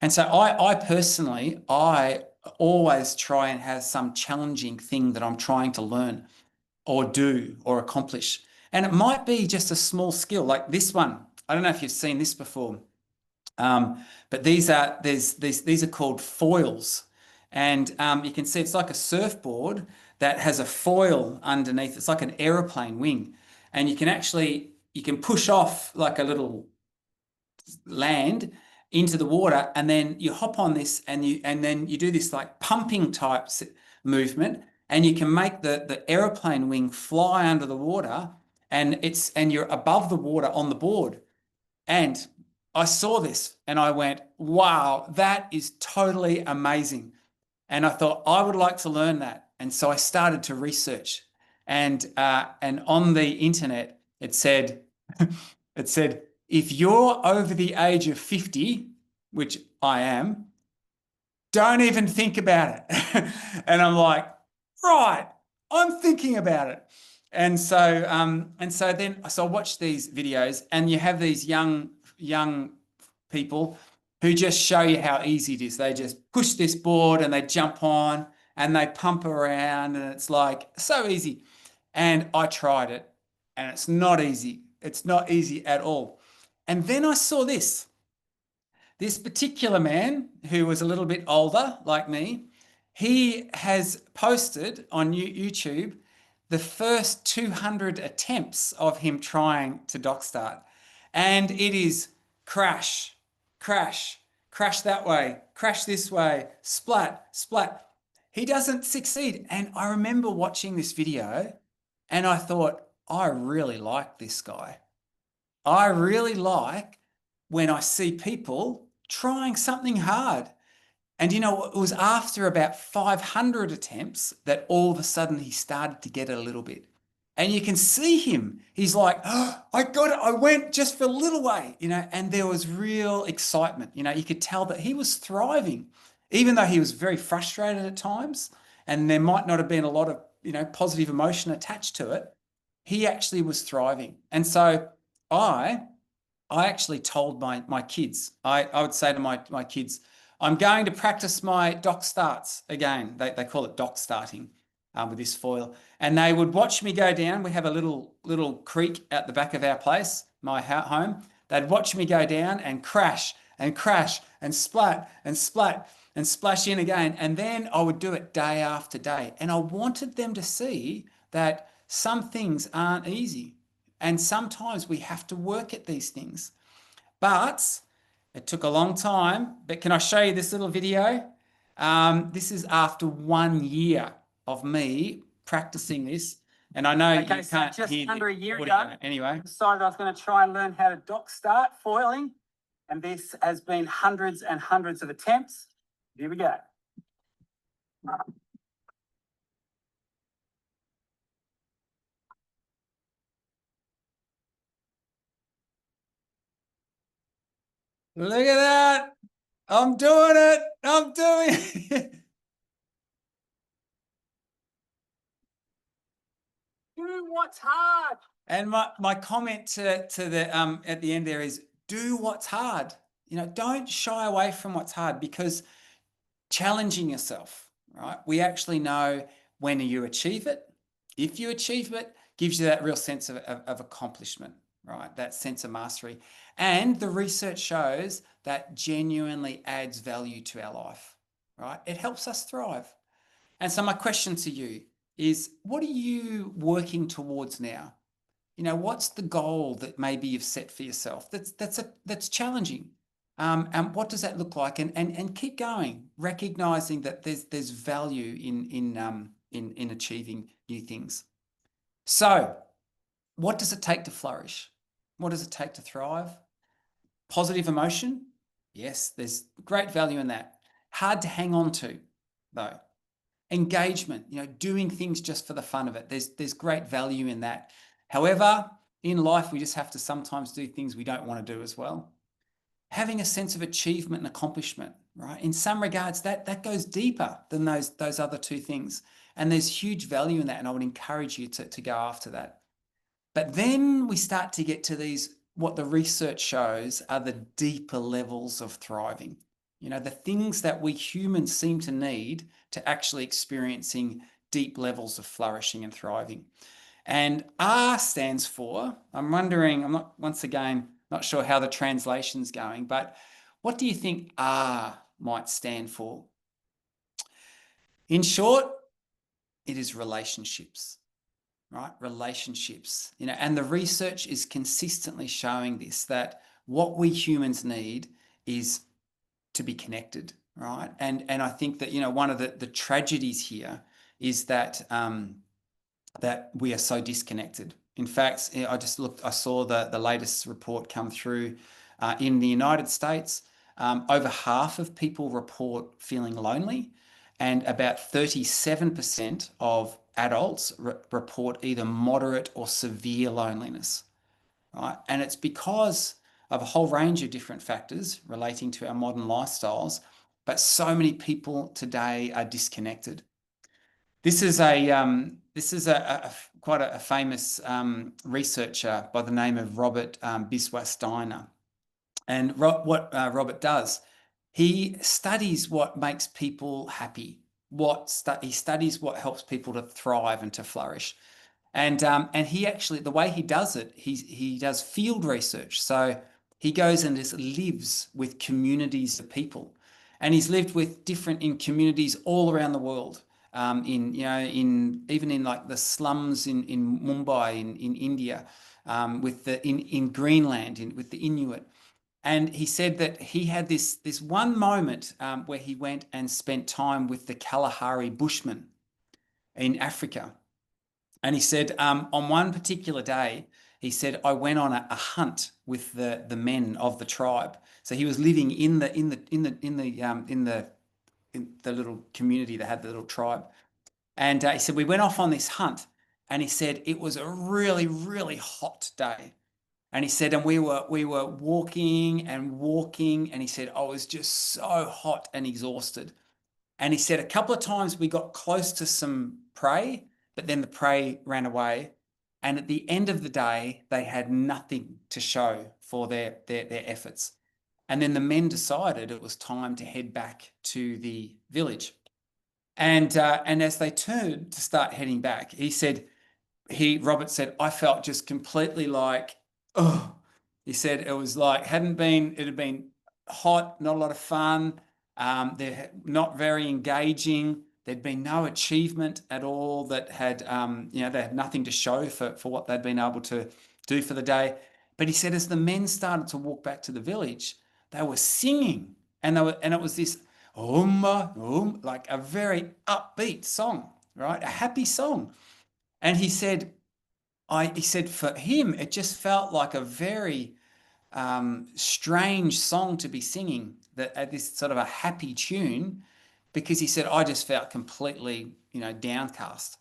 And so I personally, I always try and have some challenging thing that I'm trying to learn or do or accomplish. And it might be just a small skill like this one. I don't know if you've seen this before, but these are called foils. And you can see it's like a surfboard that has a foil underneath. It's like an aeroplane wing. And you can push off like a little land into the water, and then you hop on this and then you do this like pumping type movement, and you can make the aeroplane wing fly under the water, and you're above the water on the board. And I saw this and I went, wow, that is totally amazing. And I thought I would like to learn that. And so I started to research. And on the internet, it said, it said, if you're over the age of 50, which I am, don't even think about it. And I'm like, right, I'm thinking about it. And so I watched these videos, and you have these young people who just show you how easy it is. They just push this board and they jump on and they pump around, and it's like so easy. And I tried it, and it's not easy. It's not easy at all. And then I saw this particular man who was a little bit older, like me. He has posted on YouTube the first 200 attempts of him trying to dock start. And it is crash, crash, crash that way, crash this way, splat, splat. He doesn't succeed. And I remember watching this video and I thought, I really like this guy. I really like when I see people trying something hard. And you know, it was after about 500 attempts that all of a sudden he started to get it a little bit. And you can see him. He's like, oh, I got it. I went just for a little way, you know, and there was real excitement. You know, you could tell that he was thriving, even though he was very frustrated at times. And there might not have been a lot of, you know, positive emotion attached to it. He actually was thriving. And so I actually told my kids, I would say to my kids, I'm going to practice my dock starts again. They call it dock starting with this foil. And they would watch me go down. We have a little creek at the back of our place, my home. They'd watch me go down and crash and crash and splat and splat and splash in again. And then I would do it day after day. And I wanted them to see that some things aren't easy. And sometimes we have to work at these things. But it took a long time. But can I show you this little video? This is after 1 year of me practicing this. And I know you Okay, so can't just hear under a the year audio. ago, Anyway, I decided I was going to try and learn how to dock start foiling. And this has been hundreds and hundreds of attempts. Here we go. look at that. I'm doing it. I'm doing it. Do what's hard. And my comment to the at the end there is do what's hard. You know, don't shy away from what's hard because challenging yourself, right? We actually know when you achieve it, if you achieve it, gives you that real sense of accomplishment, right? That sense of mastery. And the research shows that genuinely adds value to our life, right? It helps us thrive. And so my question to you is, what are you working towards now? You know, what's the goal that maybe you've set for yourself that's challenging? And what does that look like? And keep going, recognizing that there's value in achieving new things. So, what does it take to flourish? What does it take to thrive? Positive emotion? Yes, there's great value in that. Hard to hang on to, though. Engagement, you know, doing things just for the fun of it. There's great value in that. However, in life, we just have to sometimes do things we don't want to do as well. Having a sense of achievement and accomplishment, right? In some regards, that goes deeper than those other two things. And there's huge value in that. And I would encourage you to go after that. But then we start to get to these, what the research shows are the deeper levels of thriving. You know, the things that we humans seem to need to actually experiencing deep levels of flourishing and thriving. And R stands for, I'm wondering, I'm not, once again, not sure how the translation's going, but what do you think R might stand for? In short, it is relationships, right? Relationships, you know, and the research is consistently showing this, that what we humans need is to be connected, right? And I think that, you know, one of the tragedies here is that that we are so disconnected. In fact, I saw the latest report come through in the United States. Over half of people report feeling lonely, and about 37% of adults report either moderate or severe loneliness, right? And it's because of a whole range of different factors relating to our modern lifestyles, but so many people today are disconnected. This is quite a famous researcher by the name of Robert Biswas Steiner. And what Robert does, he studies what makes people happy. He studies what helps people to thrive and to flourish. And he actually, the way he does it, he does field research. So he goes and just lives with communities of people, and he's lived with in communities all around the world. in even in like the slums in Mumbai in India, with the in Greenland with the Inuit. And he said that he had this one moment where he went and spent time with the Kalahari Bushmen in Africa. And he said on one particular day, he said, I went on a hunt with the men of the tribe. So he was living in the little community that had the little tribe. And he said, we went off on this hunt, and he said it was a really, really hot day. And he said, and we were walking and walking, and he said, I was just so hot and exhausted. And he said a couple of times we got close to some prey, but then the prey ran away. And at the end of the day, they had nothing to show for their efforts. And then the men decided it was time to head back to the village. And as they turned to start heading back, he said, Robert said, I felt just completely like, oh, he said it was like, it had been hot, not a lot of fun. They're not very engaging. There'd been no achievement at all that had, they had nothing to show for what they'd been able to do for the day. But he said, as the men started to walk back to the village, they were singing, and it was this like a very upbeat song, right? A happy song. And he said, for him, it just felt like a very strange song to be singing, that at this sort of a happy tune, because he said, I just felt completely, downcast.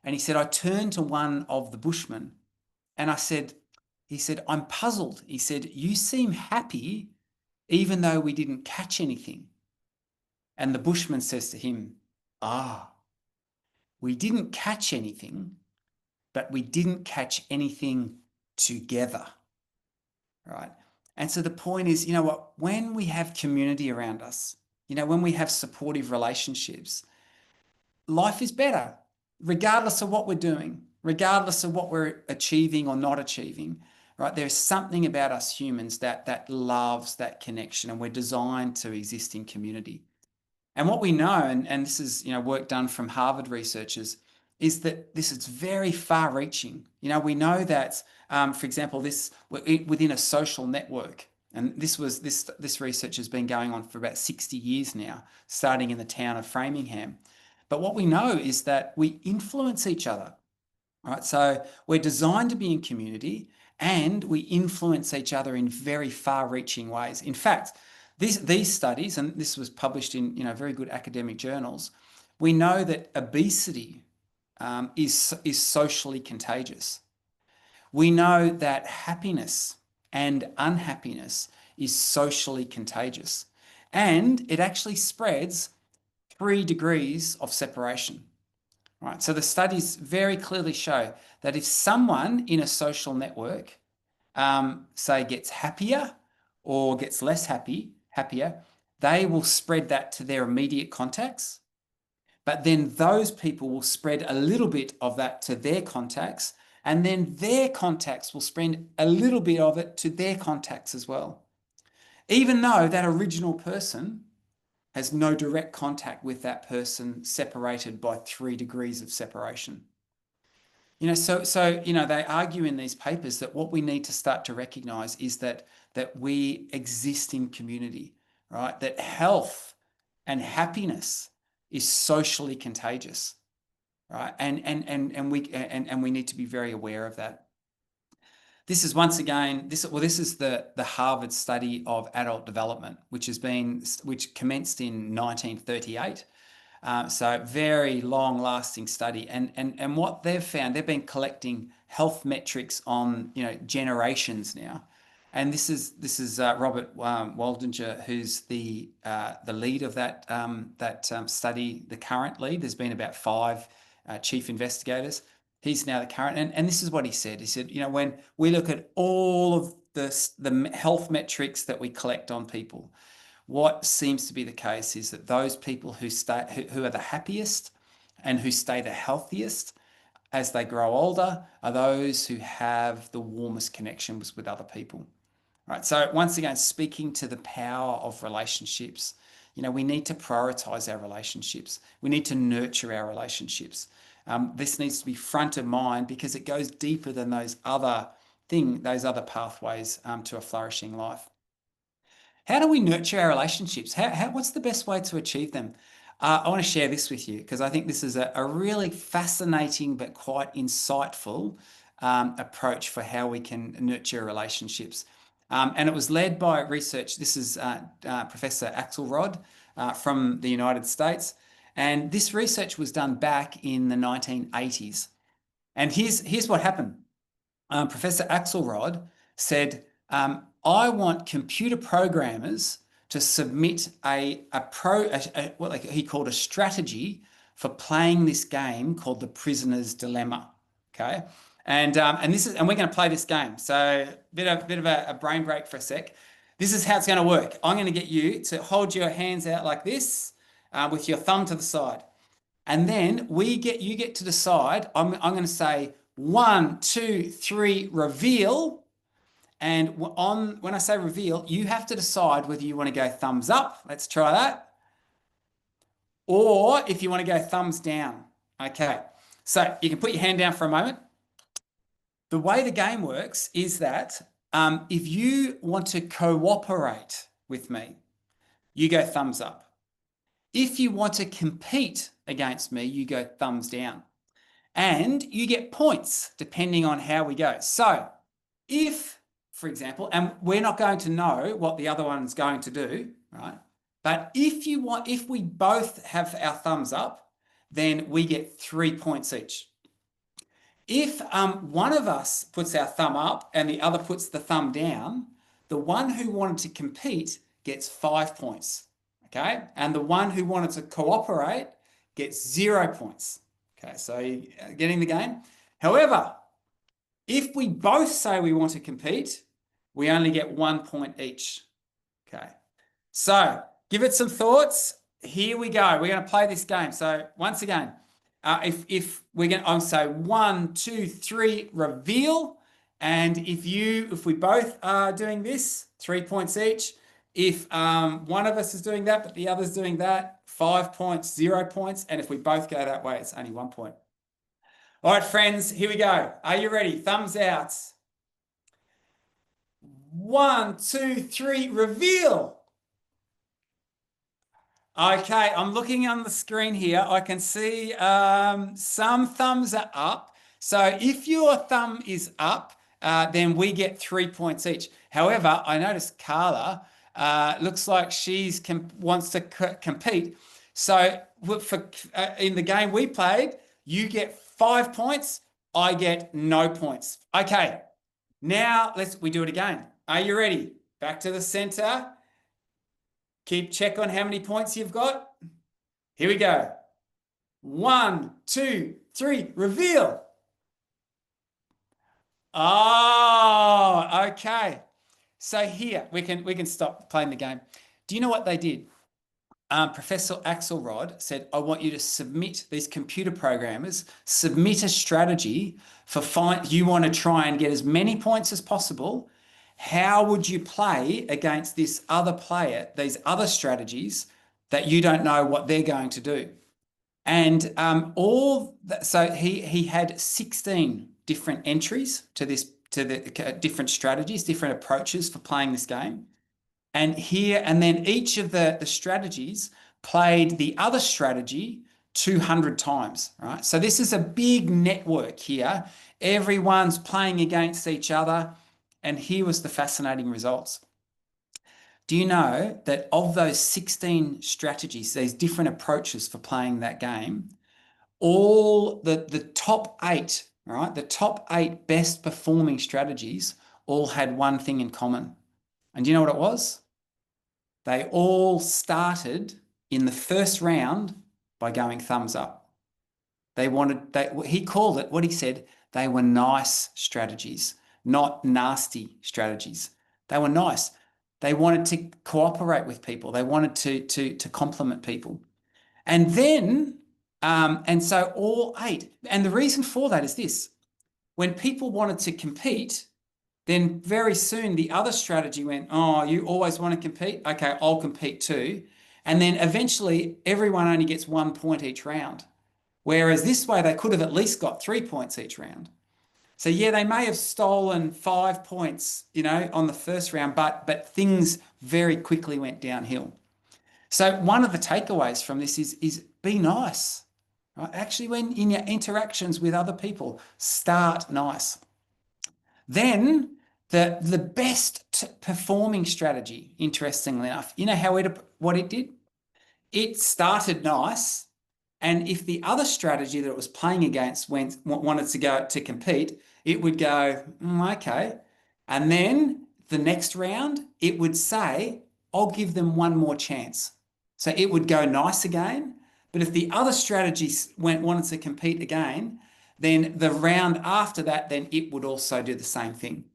And he said, I turned to one of the bushmen and he said, I'm puzzled. He said, you seem happy even though we didn't catch anything. And the bushman says to him, we didn't catch anything, but we didn't catch anything together, right? And so the point is, you know what, when we have community around us, when we have supportive relationships, life is better, regardless of what we're doing, regardless of what we're achieving or not achieving, right? There's something about us humans that loves that connection, and we're designed to exist in community. And what we know, and this is work done from Harvard researchers, is that this is very far-reaching. We know that, for example, this within a social network, and this research has been going on for about 60 years now, starting in the town of Framingham. But what we know is that we influence each other, right? So we're designed to be in community, and we influence each other in very far-reaching ways. In fact, these studies, and this was published in very good academic journals, we know that obesity is socially contagious. We know that happiness and unhappiness is socially contagious, and it actually spreads 3 degrees of separation. Right? So the studies very clearly show that if someone in a social network, say, gets happier or gets less happier, they will spread that to their immediate contacts. But then those people will spread a little bit of that to their contacts, and then their contacts will spread a little bit of it to their contacts as well. Even though that original person has no direct contact with that person, separated by 3 degrees of separation. So they argue in these papers that what we need to start to recognize is that we exist in community, right? That health and happiness is socially contagious, right? And we need to be very aware of that. This is once again, this is the Harvard study of adult development, which commenced in 1938. So very long-lasting study, and what they've found, they've been collecting health metrics on generations now, and this is Robert Waldinger, who's the lead of that study, the current lead. There's been about 5 chief investigators. He's now the current, and this is what he said. He said, when we look at all of the health metrics that we collect on people, what seems to be the case is that those people who are the happiest and who stay the healthiest as they grow older are those who have the warmest connections with other people. Right. So once again, speaking to the power of relationships, we need to prioritize our relationships. We need to nurture our relationships. This needs to be front of mind because it goes deeper than those other pathways to a flourishing life. How do we nurture our relationships? What's the best way to achieve them? I want to share this with you because I think this is a really fascinating but quite insightful approach for how we can nurture relationships. And it was led by research. This is Professor Axelrod from the United States. And this research was done back in the 1980s. And here's what happened. Professor Axelrod said, I want computer programmers to submit what he called a strategy for playing this game called the Prisoner's Dilemma. Okay, and we're going to play this game. So bit of a brain break for a sec. This is how it's going to work. I'm going to get you to hold your hands out like this with your thumb to the side, and then you get to decide. I'm going to say 1, 2, 3, reveal. And when I say reveal, you have to decide whether you want to go thumbs up. Let's try that. Or if you want to go thumbs down. Okay. So you can put your hand down for a moment. The way the game works is that if you want to cooperate with me, you go thumbs up. If you want to compete against me, you go thumbs down. And you get points depending on how we go. So if, for example, and we're not going to know what the other one's going to do, right? But if we both have our thumbs up, then we get 3 points each. If one of us puts our thumb up and the other puts the thumb down, the one who wanted to compete gets 5 points, okay? And the one who wanted to cooperate gets 0 points. Okay, so you're getting the game? However, if we both say we want to compete, we only get 1 point each. Okay, so give it some thoughts. Here we go. We're going to play this game. So once again, if we're going to say 1, 2, 3, reveal. And if we both are doing this, 3 points each. If one of us is doing that, but the other's doing that, 5 points, 0 points. And if we both go that way, it's only 1 point. All right, friends, here we go. Are you ready? Thumbs out. 1, 2, 3, reveal. Okay, I'm looking on the screen here. I can see some thumbs are up. So if your thumb is up, then we get 3 points each. However, I noticed Carla looks like she wants to compete. So in the game we played, you get 5 points, I get no points. Okay, now we do it again. Are you ready? Back to the center. Keep check on how many points you've got. Here we go. 1, 2, 3, reveal. Oh, okay. So here we can stop playing the game. Do you know what they did? Professor Axelrod said, I want you to submit, these computer programmers, submit a strategy you want to try and get as many points as possible. How would you play against this other player, these other strategies that you don't know what they're going to do? And so he had 16 different entries to the different strategies, different approaches for playing this game. And then each of the strategies played the other strategy 200 times, right? So this is a big network here. Everyone's playing against each other. And here was the fascinating results. Do you know that of those 16 strategies, these different approaches for playing that game, all the top 8, right? The top 8 best performing strategies all had one thing in common. And do you know what it was? They all started in the first round by going thumbs up. He called it, what he said, they were nice strategies, not nasty strategies. They were nice. They wanted to cooperate with people. They wanted to compliment people. And then, and so all 8, and the reason for that is this: when people wanted to compete, then very soon the other strategy went, oh, you always want to compete? Okay, I'll compete too. And then eventually everyone only gets 1 point each round. Whereas this way they could have at least got 3 points each round. So yeah, they may have stolen 5 points, on the first round, but things very quickly went downhill. So one of the takeaways from this is be nice. Right? Actually, when in your interactions with other people, start nice. Then the best performing strategy, interestingly enough, what it did? It started nice, and if the other strategy that it was playing against wanted to go to compete, it would go, okay. And then the next round, it would say, I'll give them one more chance. So it would go nice again. But if the other strategy wanted to compete again, then the round after that, then it would also do the same thing.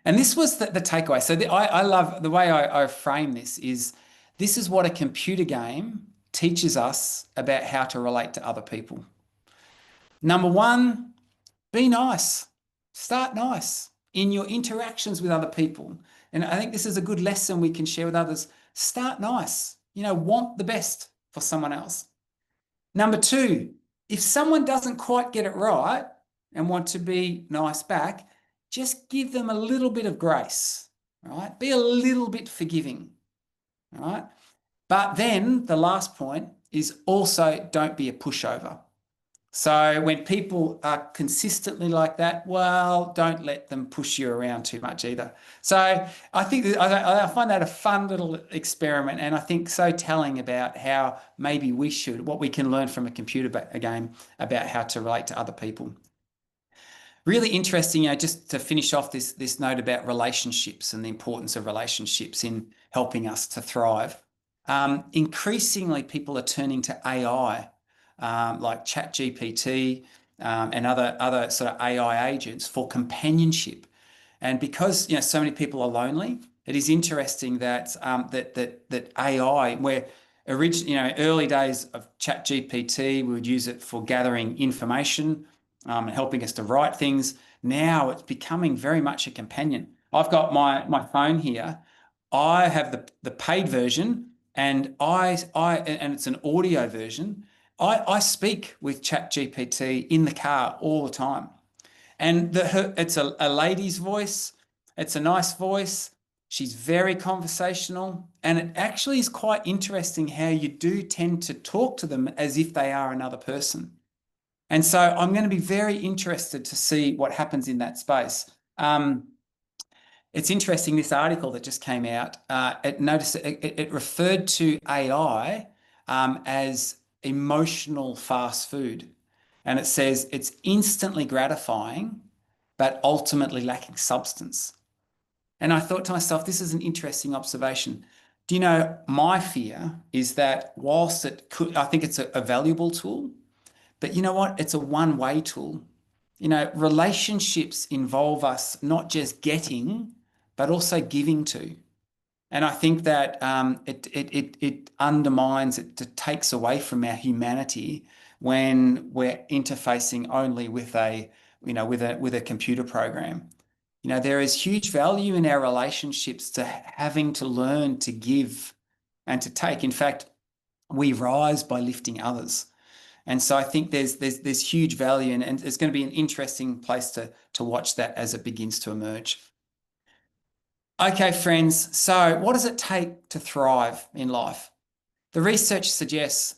And this was the takeaway. So I love the way I frame this is what a computer game teaches us about how to relate to other people. Number one, be nice. Start nice in your interactions with other people. And I think this is a good lesson we can share with others. Start nice. Want the best for someone else. Number two, if someone doesn't quite get it right and want to be nice back, just give them a little bit of grace, right? Be a little bit forgiving, right? But then the last point is also don't be a pushover. So when people are consistently like that, well, don't let them push you around too much either. So I think I find that a fun little experiment, and I think so telling about how maybe what we can learn from a computer game about how to relate to other people. Really interesting, just to finish off this note about relationships and the importance of relationships in helping us to thrive. Increasingly, people are turning to AI, like ChatGPT and other sort of AI agents for companionship. And because so many people are lonely, it is interesting that that AI, where originally early days of ChatGPT, we would use it for gathering information and helping us to write things. Now it's becoming very much a companion. I've got my phone here. I have the paid version, and and it's an audio version. I speak with ChatGPT in the car all the time. And it's a lady's voice. It's a nice voice. She's very conversational. And it actually is quite interesting how you do tend to talk to them as if they are another person. And so I'm going to be very interested to see what happens in that space. It's interesting, this article that just came out, it referred to AI as emotional fast food. And it says it's instantly gratifying, but ultimately lacking substance. And I thought to myself, this is an interesting observation. Do you know, my fear is that whilst I think it's a valuable tool, but you know what? It's a one-way tool. Relationships involve us not just getting, but also giving to. And I think that it undermines, it takes away from our humanity when we're interfacing only with with a computer program. There is huge value in our relationships to having to learn to give and to take. In fact, we rise by lifting others. And so I think there's huge value, and it's going to be an interesting place to watch that as it begins to emerge. Okay, friends, so what does it take to thrive in life? The research suggests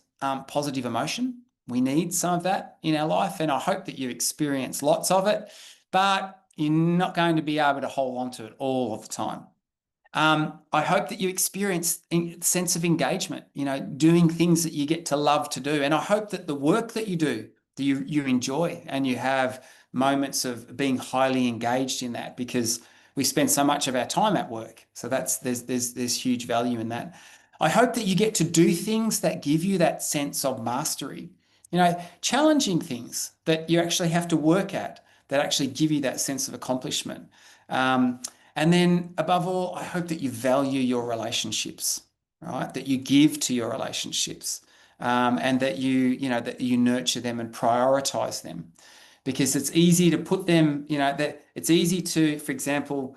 positive emotion. We need some of that in our life, and I hope that you experience lots of it, but you're not going to be able to hold on to it all of the time. I hope that you experience a sense of engagement, doing things that you get to love to do. And I hope that the work that you do, that you enjoy, and you have moments of being highly engaged in that, because we spend so much of our time at work. So there's huge value in that. I hope that you get to do things that give you that sense of mastery, challenging things that you actually have to work at, that actually give you that sense of accomplishment. And then above all, I hope that you value your relationships, right? That you give to your relationships, and that that you nurture them and prioritize them, because it's easy to put them, that it's easy to, for example,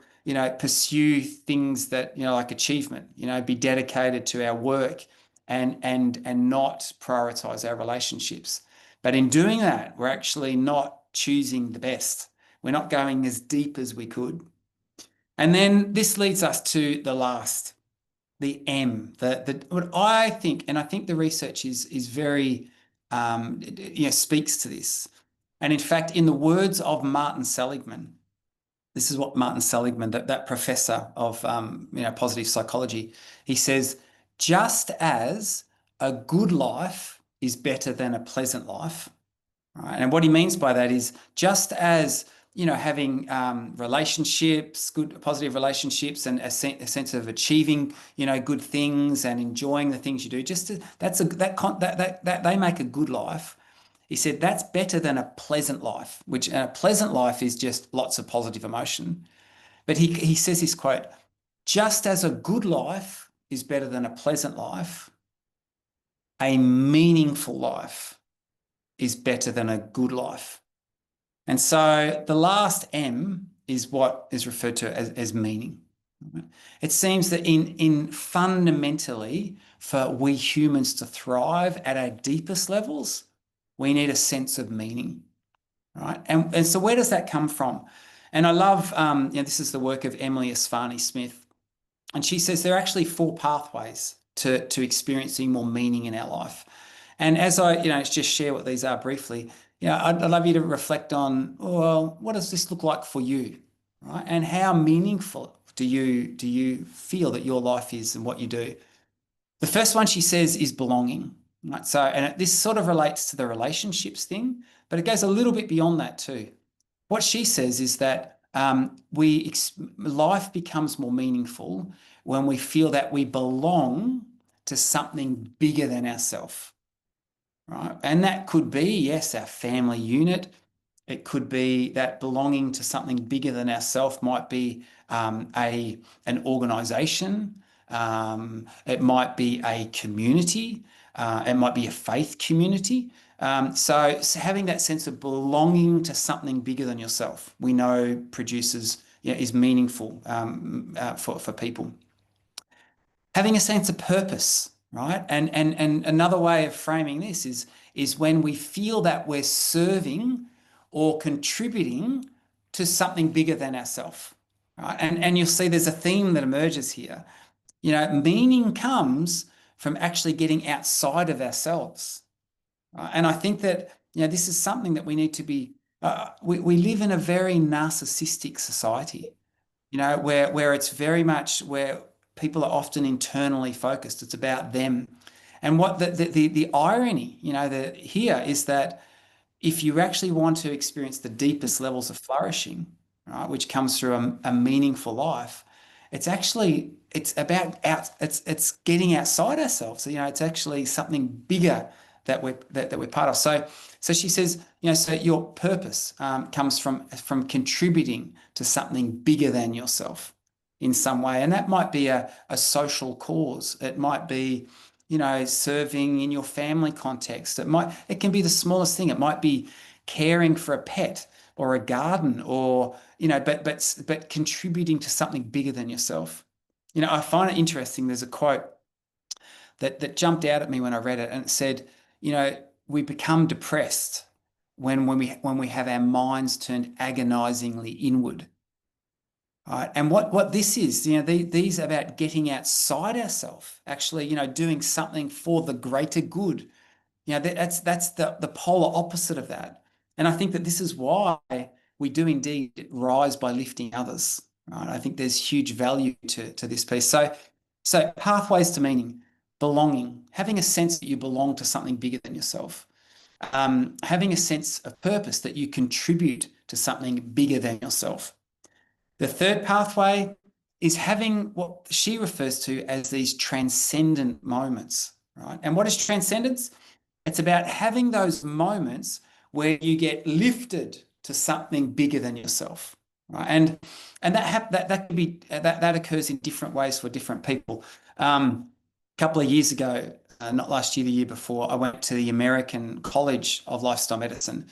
pursue things that, like achievement, be dedicated to our work and not prioritize our relationships. But in doing that, we're actually not choosing the best. We're not going as deep as we could. And then this leads us to the last, the M. What I think, and I think the research is very, speaks to this. And in fact, in the words of Martin Seligman, this is what Martin Seligman, that professor of positive psychology, he says, just as a good life is better than a pleasant life, right? And what he means by that is just as having relationships, good positive relationships, and a sense of achieving good things and enjoying the things you do, that they make a good life. He said that's better than a pleasant life, which a pleasant life is just lots of positive emotion. But he says this quote, just as a good life is better than a pleasant life, a meaningful life is better than a good life. And so the last M is what is referred to as meaning. It seems that in fundamentally, for we humans to thrive at our deepest levels, we need a sense of meaning, right? And so where does that come from? And I love, this is the work of Emily Asfani-Smith, and she says there are actually 4 pathways to experiencing more meaning in our life. And as I, just share what these are briefly, I'd love you to reflect on, well, what does this look like for you, right? And how meaningful do you feel that your life is and what you do? The first one she says is belonging. Right? So, and this sort of relates to the relationships thing, but it goes a little bit beyond that too. What she says is that life becomes more meaningful when we feel that we belong to something bigger than ourselves, right? And that could be, yes, our family unit. It could be that belonging to something bigger than ourselves might be an organisation. It might be a community. It might be a faith community. So having that sense of belonging to something bigger than yourself, we know produces, is meaningful for people. Having a sense of purpose, right? And another way of framing this is when we feel that we're serving or contributing to something bigger than ourselves, right? And you'll see there's a theme that emerges here. Meaning comes from actually getting outside of ourselves. And I think that, this is something that we need to be, we live in a very narcissistic society, where it's very much where people are often internally focused. It's about them. And what the irony, here is that if you actually want to experience the deepest levels of flourishing, right, which comes through a meaningful life, it's about it's getting outside ourselves. It's actually something bigger that we're part of. So she says, so your purpose comes from contributing to something bigger than yourself in some way, and that might be a social cause. It might be, serving in your family context. It can be the smallest thing. It might be caring for a pet or a garden, or but contributing to something bigger than yourself. I find it interesting. There's a quote that jumped out at me when I read it, and it said, we become depressed when we have our minds turned agonizingly inward. Right. And what this is, these are about getting outside ourselves, actually, doing something for the greater good. That's the polar opposite of that. And I think that this is why we do indeed rise by lifting others. Right. I think there's huge value to this piece. So pathways to meaning, belonging, having a sense that you belong to something bigger than yourself, having a sense of purpose that you contribute to something bigger than yourself. The third pathway is having what she refers to as these transcendent moments, right? And what is transcendence? It's about having those moments where you get lifted to something bigger than yourself, right? And that could be that occurs in different ways for different people. A couple of years ago, not last year, the year before, I went to the American College of Lifestyle Medicine.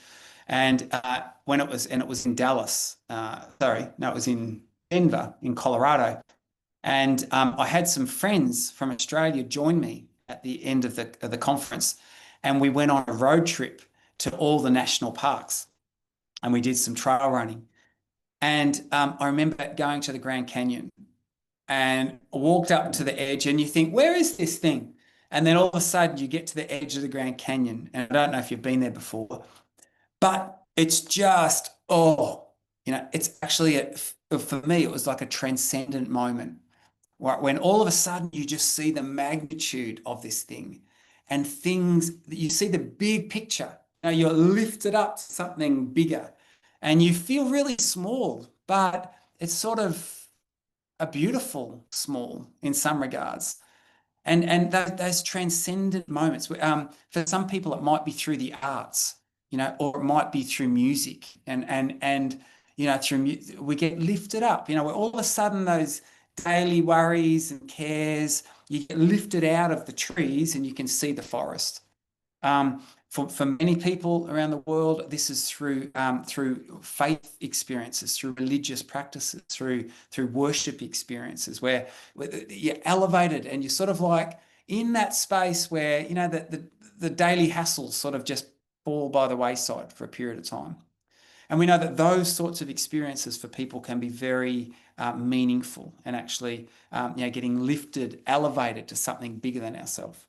And it was in Dallas. It was in Denver, in Colorado. And I had some friends from Australia join me at the end of the conference, and we went on a road trip to all the national parks, and we did some trail running. And I remember going to the Grand Canyon and walked up to the edge, and you think, where is this thing? And then all of a sudden you get to the edge of the Grand Canyon, and I don't know if you've been there before, but it's just, it's actually, for me, it was like a transcendent moment when all of a sudden you just see the magnitude of this thing and things, you see the big picture. You're lifted up to something bigger and you feel really small, but it's sort of a beautiful small in some regards. And those transcendent moments, for some people, it might be through the arts, or it might be through music, and we get lifted up, where all of a sudden those daily worries and cares, you get lifted out of the trees and you can see the forest. For many people around the world, this is through faith experiences, through religious practices, through worship experiences, where you're elevated and you're sort of like in that space where the daily hassles sort of just fall by the wayside for a period of time. And we know that those sorts of experiences for people can be very meaningful and actually getting lifted, elevated to something bigger than ourselves.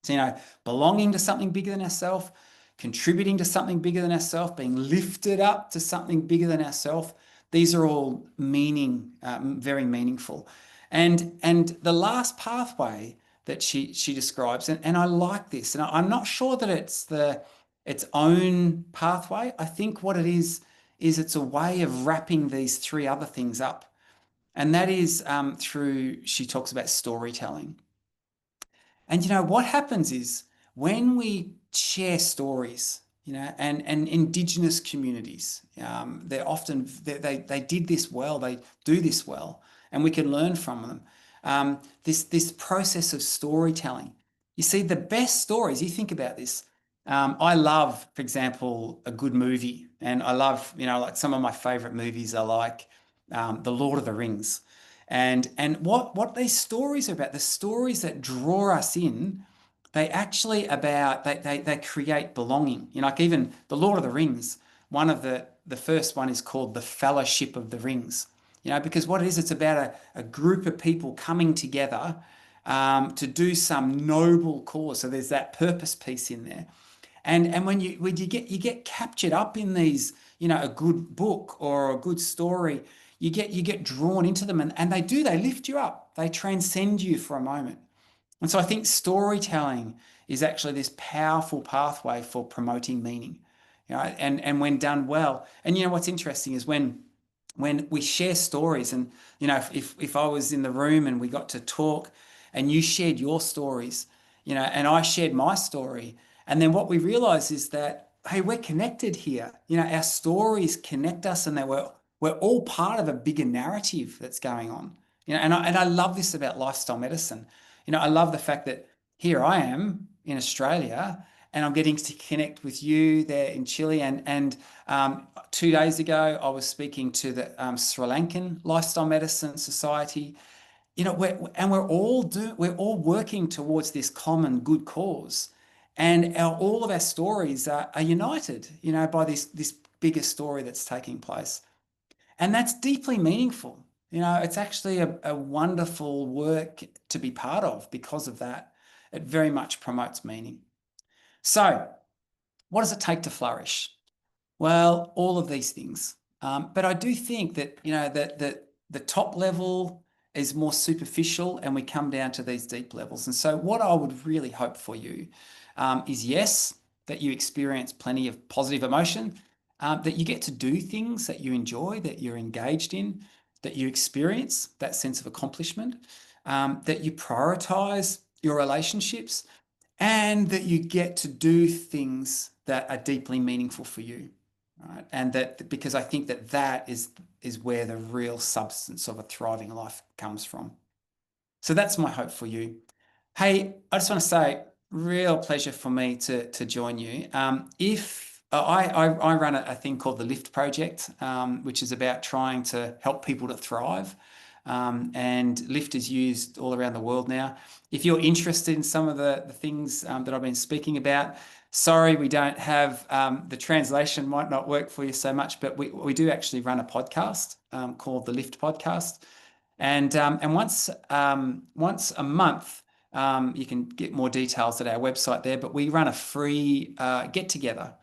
So, belonging to something bigger than ourselves, contributing to something bigger than ourselves, being lifted up to something bigger than ourselves, these are all very meaningful. And the last pathway that she describes, and I like this, and I'm not sure that it's its own pathway. I think what it is it's a way of wrapping these three other things up. And that is she talks about storytelling. And what happens is when we share stories, and Indigenous communities, they did this well, they do this well, and we can learn from them. This process of storytelling. You see, the best stories, you think about this. I love, for example, a good movie, and I love, like some of my favorite movies are like The Lord of the Rings. And what these stories are about, the stories that draw us in, they actually they create belonging. Like even The Lord of the Rings, one of the first one is called The Fellowship of the Rings. Because what it is, it's about a group of people coming together to do some noble cause. So there's that purpose piece in there. And when you get captured up in these, a good book or a good story, you get drawn into them, and they lift you up. They transcend you for a moment. And so I think storytelling is actually this powerful pathway for promoting meaning, and when done well. And what's interesting is when we share stories, and if I was in the room and we got to talk and you shared your stories, and I shared my story, and then what we realize is that, hey, we're connected here. Our stories connect us, and that we're all part of a bigger narrative that's going on. And I love this about lifestyle medicine. I love the fact that here I am in Australia, and I'm getting to connect with you there in Chile. And 2 days ago, I was speaking to the Sri Lankan Lifestyle Medicine Society. We're all working towards this common good cause, and all of our stories are united, by this bigger story that's taking place. And that's deeply meaningful. It's actually a wonderful work to be part of because of that. It very much promotes meaning. So, what does it take to flourish? Well, all of these things. But I do think that, that the top level is more superficial, and we come down to these deep levels. And so what I would really hope for you is, yes, that you experience plenty of positive emotion, that you get to do things that you enjoy, that you're engaged in, that you experience that sense of accomplishment, that you prioritize your relationships, and that you get to do things that are deeply meaningful for you. Right? And that, because I think that is where the real substance of a thriving life comes from. So that's my hope for you. Hey, I just want to say, real pleasure for me to join you. If I run a thing called the Lift Project, which is about trying to help people to thrive. and lift is used all around the world now. If you're interested in some of the things that I've been speaking about, sorry, we don't have the translation might not work for you so much, but we do actually run a podcast called the Lift Podcast, and once a month you can get more details at our website there. But we run a free get together,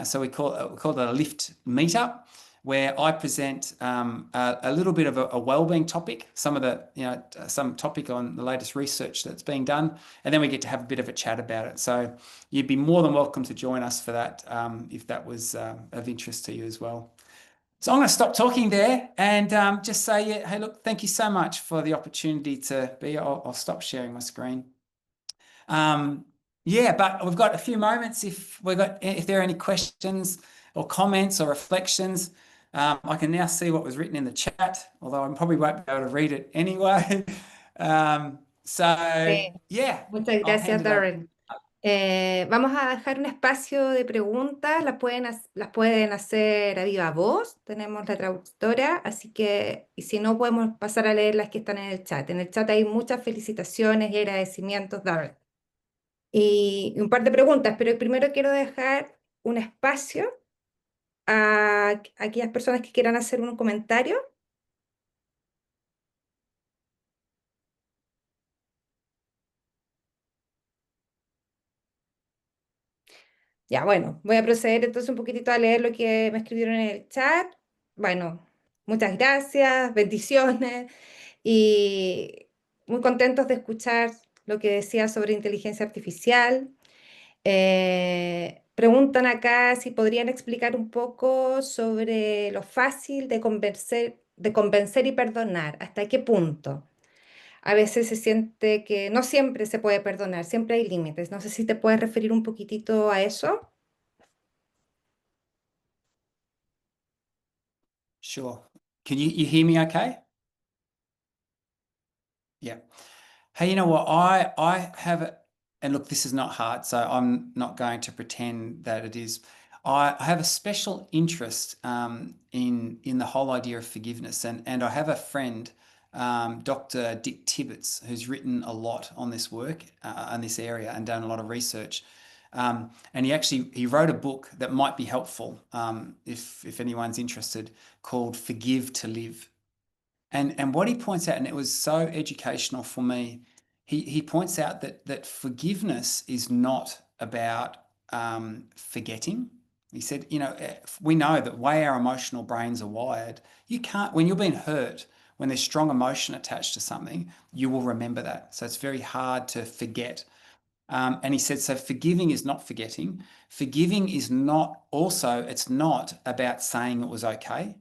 so we call it a Lift Meetup, where I present a little bit of a wellbeing topic, some topic on the latest research that's being done, and then we get to have a bit of a chat about it. So you'd be more than welcome to join us for that if that was of interest to you as well. So I'm going to stop talking there and just say, yeah, hey, look, thank you so much for the opportunity to be. I'll stop sharing my screen. Yeah, but we've got a few moments if there are any questions or comments or reflections. I can now see what was written in the chat, although I probably won't be able to read it anyway. Sí. Yeah, Muchas I'll gracias, hand it over. Darren. Vamos a dejar un espacio de preguntas, las pueden hacer a viva voz, tenemos la traductora, así que, y si no, podemos pasar a leer las que están en el chat. En el chat hay muchas felicitaciones y agradecimientos, Darren. Y un par de preguntas, pero primero quiero dejar un espacio a aquellas personas que quieran hacer un comentario. Ya, bueno, voy a proceder entonces un poquitito a leer lo que me escribieron en el chat. Bueno, muchas gracias, bendiciones y muy contentos de escuchar lo que decía sobre inteligencia artificial. Preguntan acá si podrían explicar un poco sobre lo fácil de convencer y perdonar, hasta qué punto. A veces se siente que no siempre se puede perdonar, siempre hay límites. No sé si te puedes referir un poquitito a eso. Sure. Can you hear me okay? Yeah. Hey, you know what? I have, and look, this is not hard, so I'm not going to pretend that it is. I have a special interest in the whole idea of forgiveness, and I have a friend, Dr. Dick Tibbets, who's written a lot on this work, on this area, and done a lot of research. And he wrote a book that might be helpful if anyone's interested, called Forgive to Live. And what he points out, and it was so educational for me, he points out that forgiveness is not about forgetting. He said, we know that the way our emotional brains are wired, you can't, when you're being hurt, when there's strong emotion attached to something, you will remember that. So it's very hard to forget. And he said, so forgiving is not forgetting. Forgiving is not also, it's not about saying it was okay.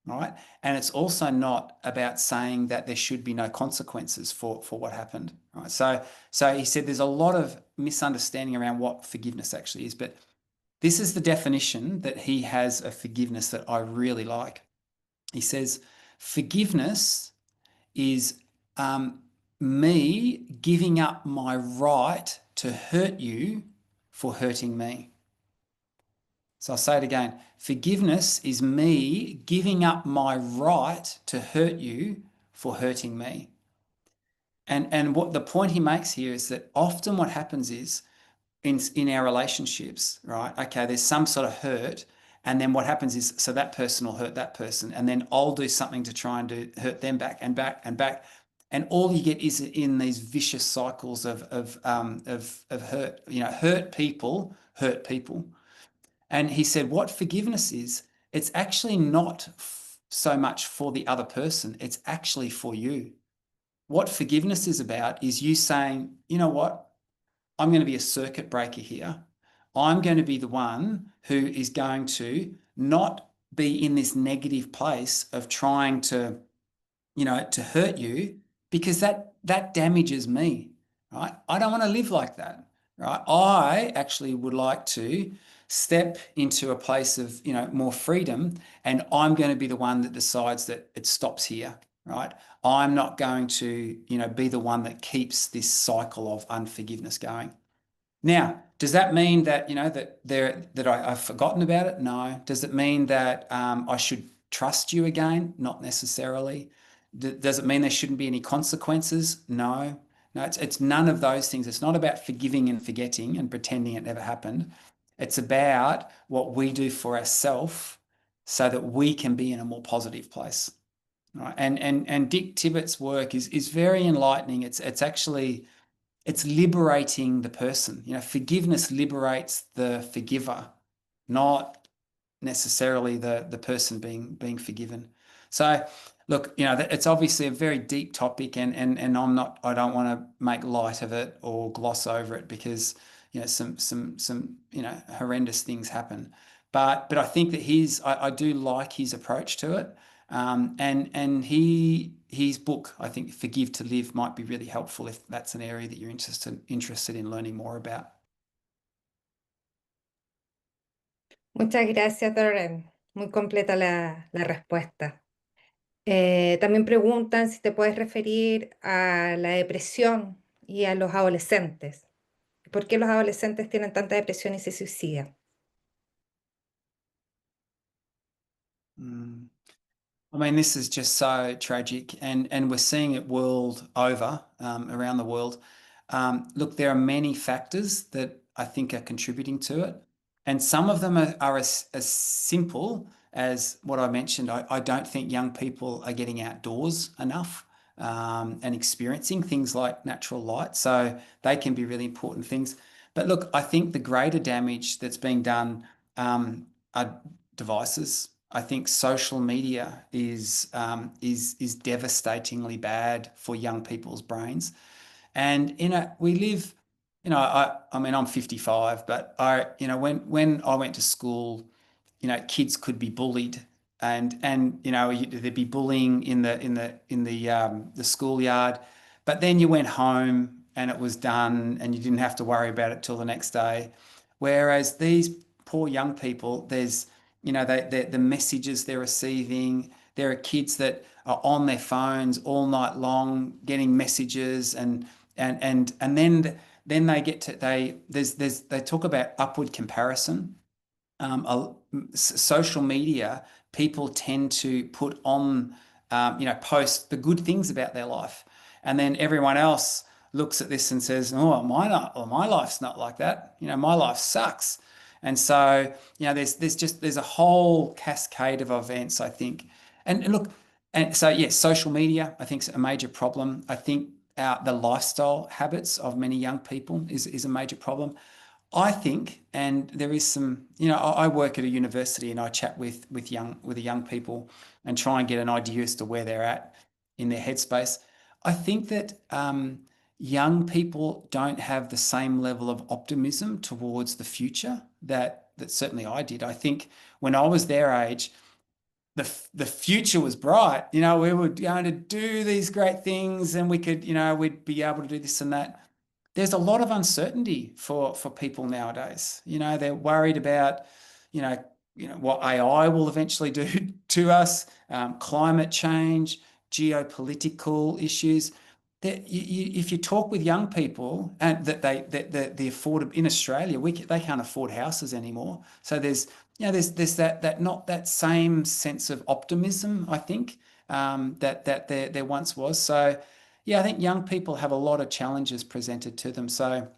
Right. And it's also not about saying that there should be no consequences for what happened. Right. So he said there's a lot of misunderstanding around what forgiveness actually is, but this is the definition that he has of forgiveness that I really like. He says, forgiveness is me giving up my right to hurt you for hurting me. So I'll say it again. Forgiveness is me giving up my right to hurt you for hurting me. And what the point he makes here is that often what happens is in our relationships, right? Okay, there's some sort of hurt, and then what happens is, so that person will hurt that person, and then I'll do something to try and hurt them back and back and back, and all you get is in these vicious cycles of hurt. Hurt people hurt people. And he said, what forgiveness is, it's actually not so much for the other person, it's actually for you. What forgiveness is about is you saying, you know what, I'm going to be a circuit breaker here. I'm going to be the one who is going to not be in this negative place of trying to hurt you, because that damages me, right? I don't want to live like that, right? I actually would like to step into a place of, more freedom, and I'm going to be the one that decides that it stops here, right? I'm not going to, be the one that keeps this cycle of unforgiveness going. Now, does that mean that, that I've forgotten about it? No. Does it mean that I should trust you again? Not necessarily. Does it mean there shouldn't be any consequences? No. No, it's none of those things. It's not about forgiving and forgetting and pretending it never happened. It's about what we do for ourselves so that we can be in a more positive place. Right. And Dick Tippett's work is very enlightening. It's actually it's liberating the person. Forgiveness liberates the forgiver, not necessarily the person being forgiven. So look, it's obviously a very deep topic, and I don't want to make light of it or gloss over it because some horrendous things happen. But I think that I do like his approach to it. And his book, I think, Forgive to Live, might be really helpful if that's an area that you're interested in learning more about. Muchas gracias, Darren. Muy completa la respuesta. También preguntan si te puedes referir a la depresión y a los adolescentes. ¿Por qué los adolescentes tienen tanta depresión y se suicidan? Mm. I mean, this is just so tragic, and we're seeing it world over, around the world. Look, there are many factors that I think are contributing to it, and some of them are as simple as what I mentioned. I don't think young people are getting outdoors enough, and experiencing things like natural light, so they can be really important things. But look, I think the greater damage that's being done, are devices. I think social media is devastatingly bad for young people's brains. And we live, I mean, I'm 55, but when I went to school, kids could be bullied, and there'd be bullying in the schoolyard, but then you went home and it was done, and you didn't have to worry about it till the next day. Whereas these poor young people, there's the messages they're receiving. There are kids that are on their phones all night long getting messages, and then they talk about upward comparison. Social media, people tend to put on, post the good things about their life, and then everyone else looks at this and says, "Oh, my life's not like that. My life sucks." And so, there's a whole cascade of events, I think. And look, and so yes, social media, I think, is a major problem. I think the lifestyle habits of many young people is a major problem. I think, and there is some, I work at a university and I chat with the young people and try and get an idea as to where they're at in their headspace. I think that young people don't have the same level of optimism towards the future that certainly I did. I think when I was their age, the future was bright. We were going to do these great things, and we could, we'd be able to do this and that. There's a lot of uncertainty for people nowadays. They're worried about, what AI will eventually do to us, climate change, geopolitical issues. If you talk with young people, and that the afford in Australia, they can't afford houses anymore. So there's that not that same sense of optimism, I think, that there once was. So yeah, I think young people have a lot of challenges presented to them. So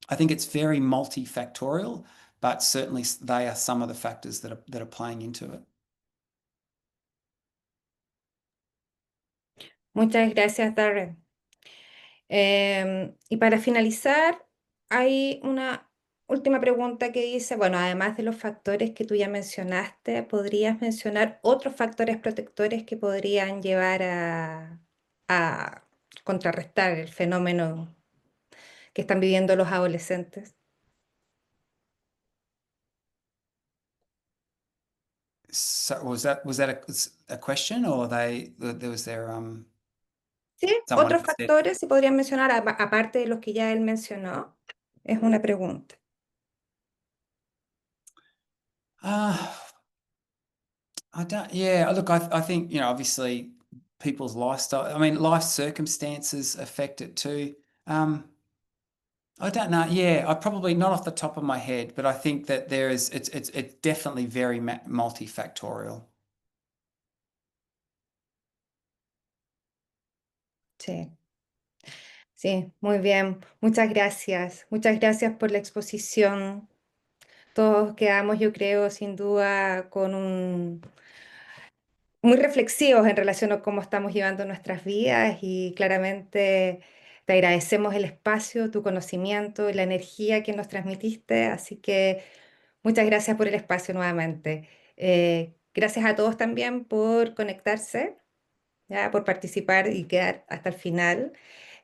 I think it's very multifactorial, but certainly they are some of the factors that are playing into it. Muchas gracias, Darren. Y para finalizar, hay una última pregunta que dice, bueno, además de los factores que tú ya mencionaste, ¿podrías mencionar otros factores protectores que podrían llevar a contrarrestar el fenómeno que están viviendo los adolescentes? So was that a question, or was there Sí, someone otros who said, factores se podrían mencionar aparte de los que ya él mencionó. Es una pregunta. uh, I don't, yeah, look, I think, obviously people's lifestyle, I mean, life circumstances affect it too. I don't know. Yeah, I probably not off the top of my head, but I think that it's definitely very multifactorial. Sí, sí, muy bien. Muchas gracias. Muchas gracias por la exposición. Todos quedamos, yo creo, sin duda, muy reflexivos en relación a cómo estamos llevando nuestras vidas y claramente te agradecemos el espacio, tu conocimiento y la energía que nos transmitiste, así que muchas gracias por el espacio nuevamente. Gracias a todos también por conectarse, ya, por participar y quedar hasta el final.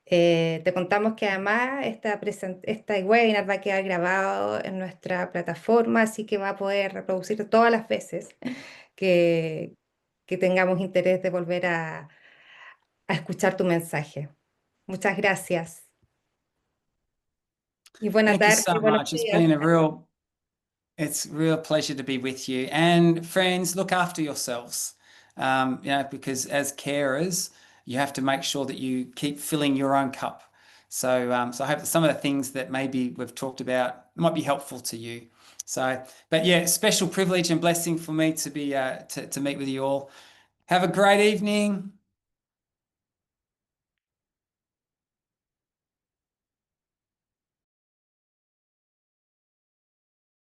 Te contamos que además esta webinar va a quedar grabado en nuestra plataforma, así que va a poder reproducir todas las veces que, que tengamos interés de volver a escuchar tu mensaje. Muchas gracias y buena Thank you tarde so y buenos much. días. It's a real pleasure to be with you. And friends, look after yourselves. Because as carers, you have to make sure that you keep filling your own cup. So I hope that some of the things that maybe we've talked about might be helpful to you. But yeah, special privilege and blessing for me to be to meet with you all. Have a great evening.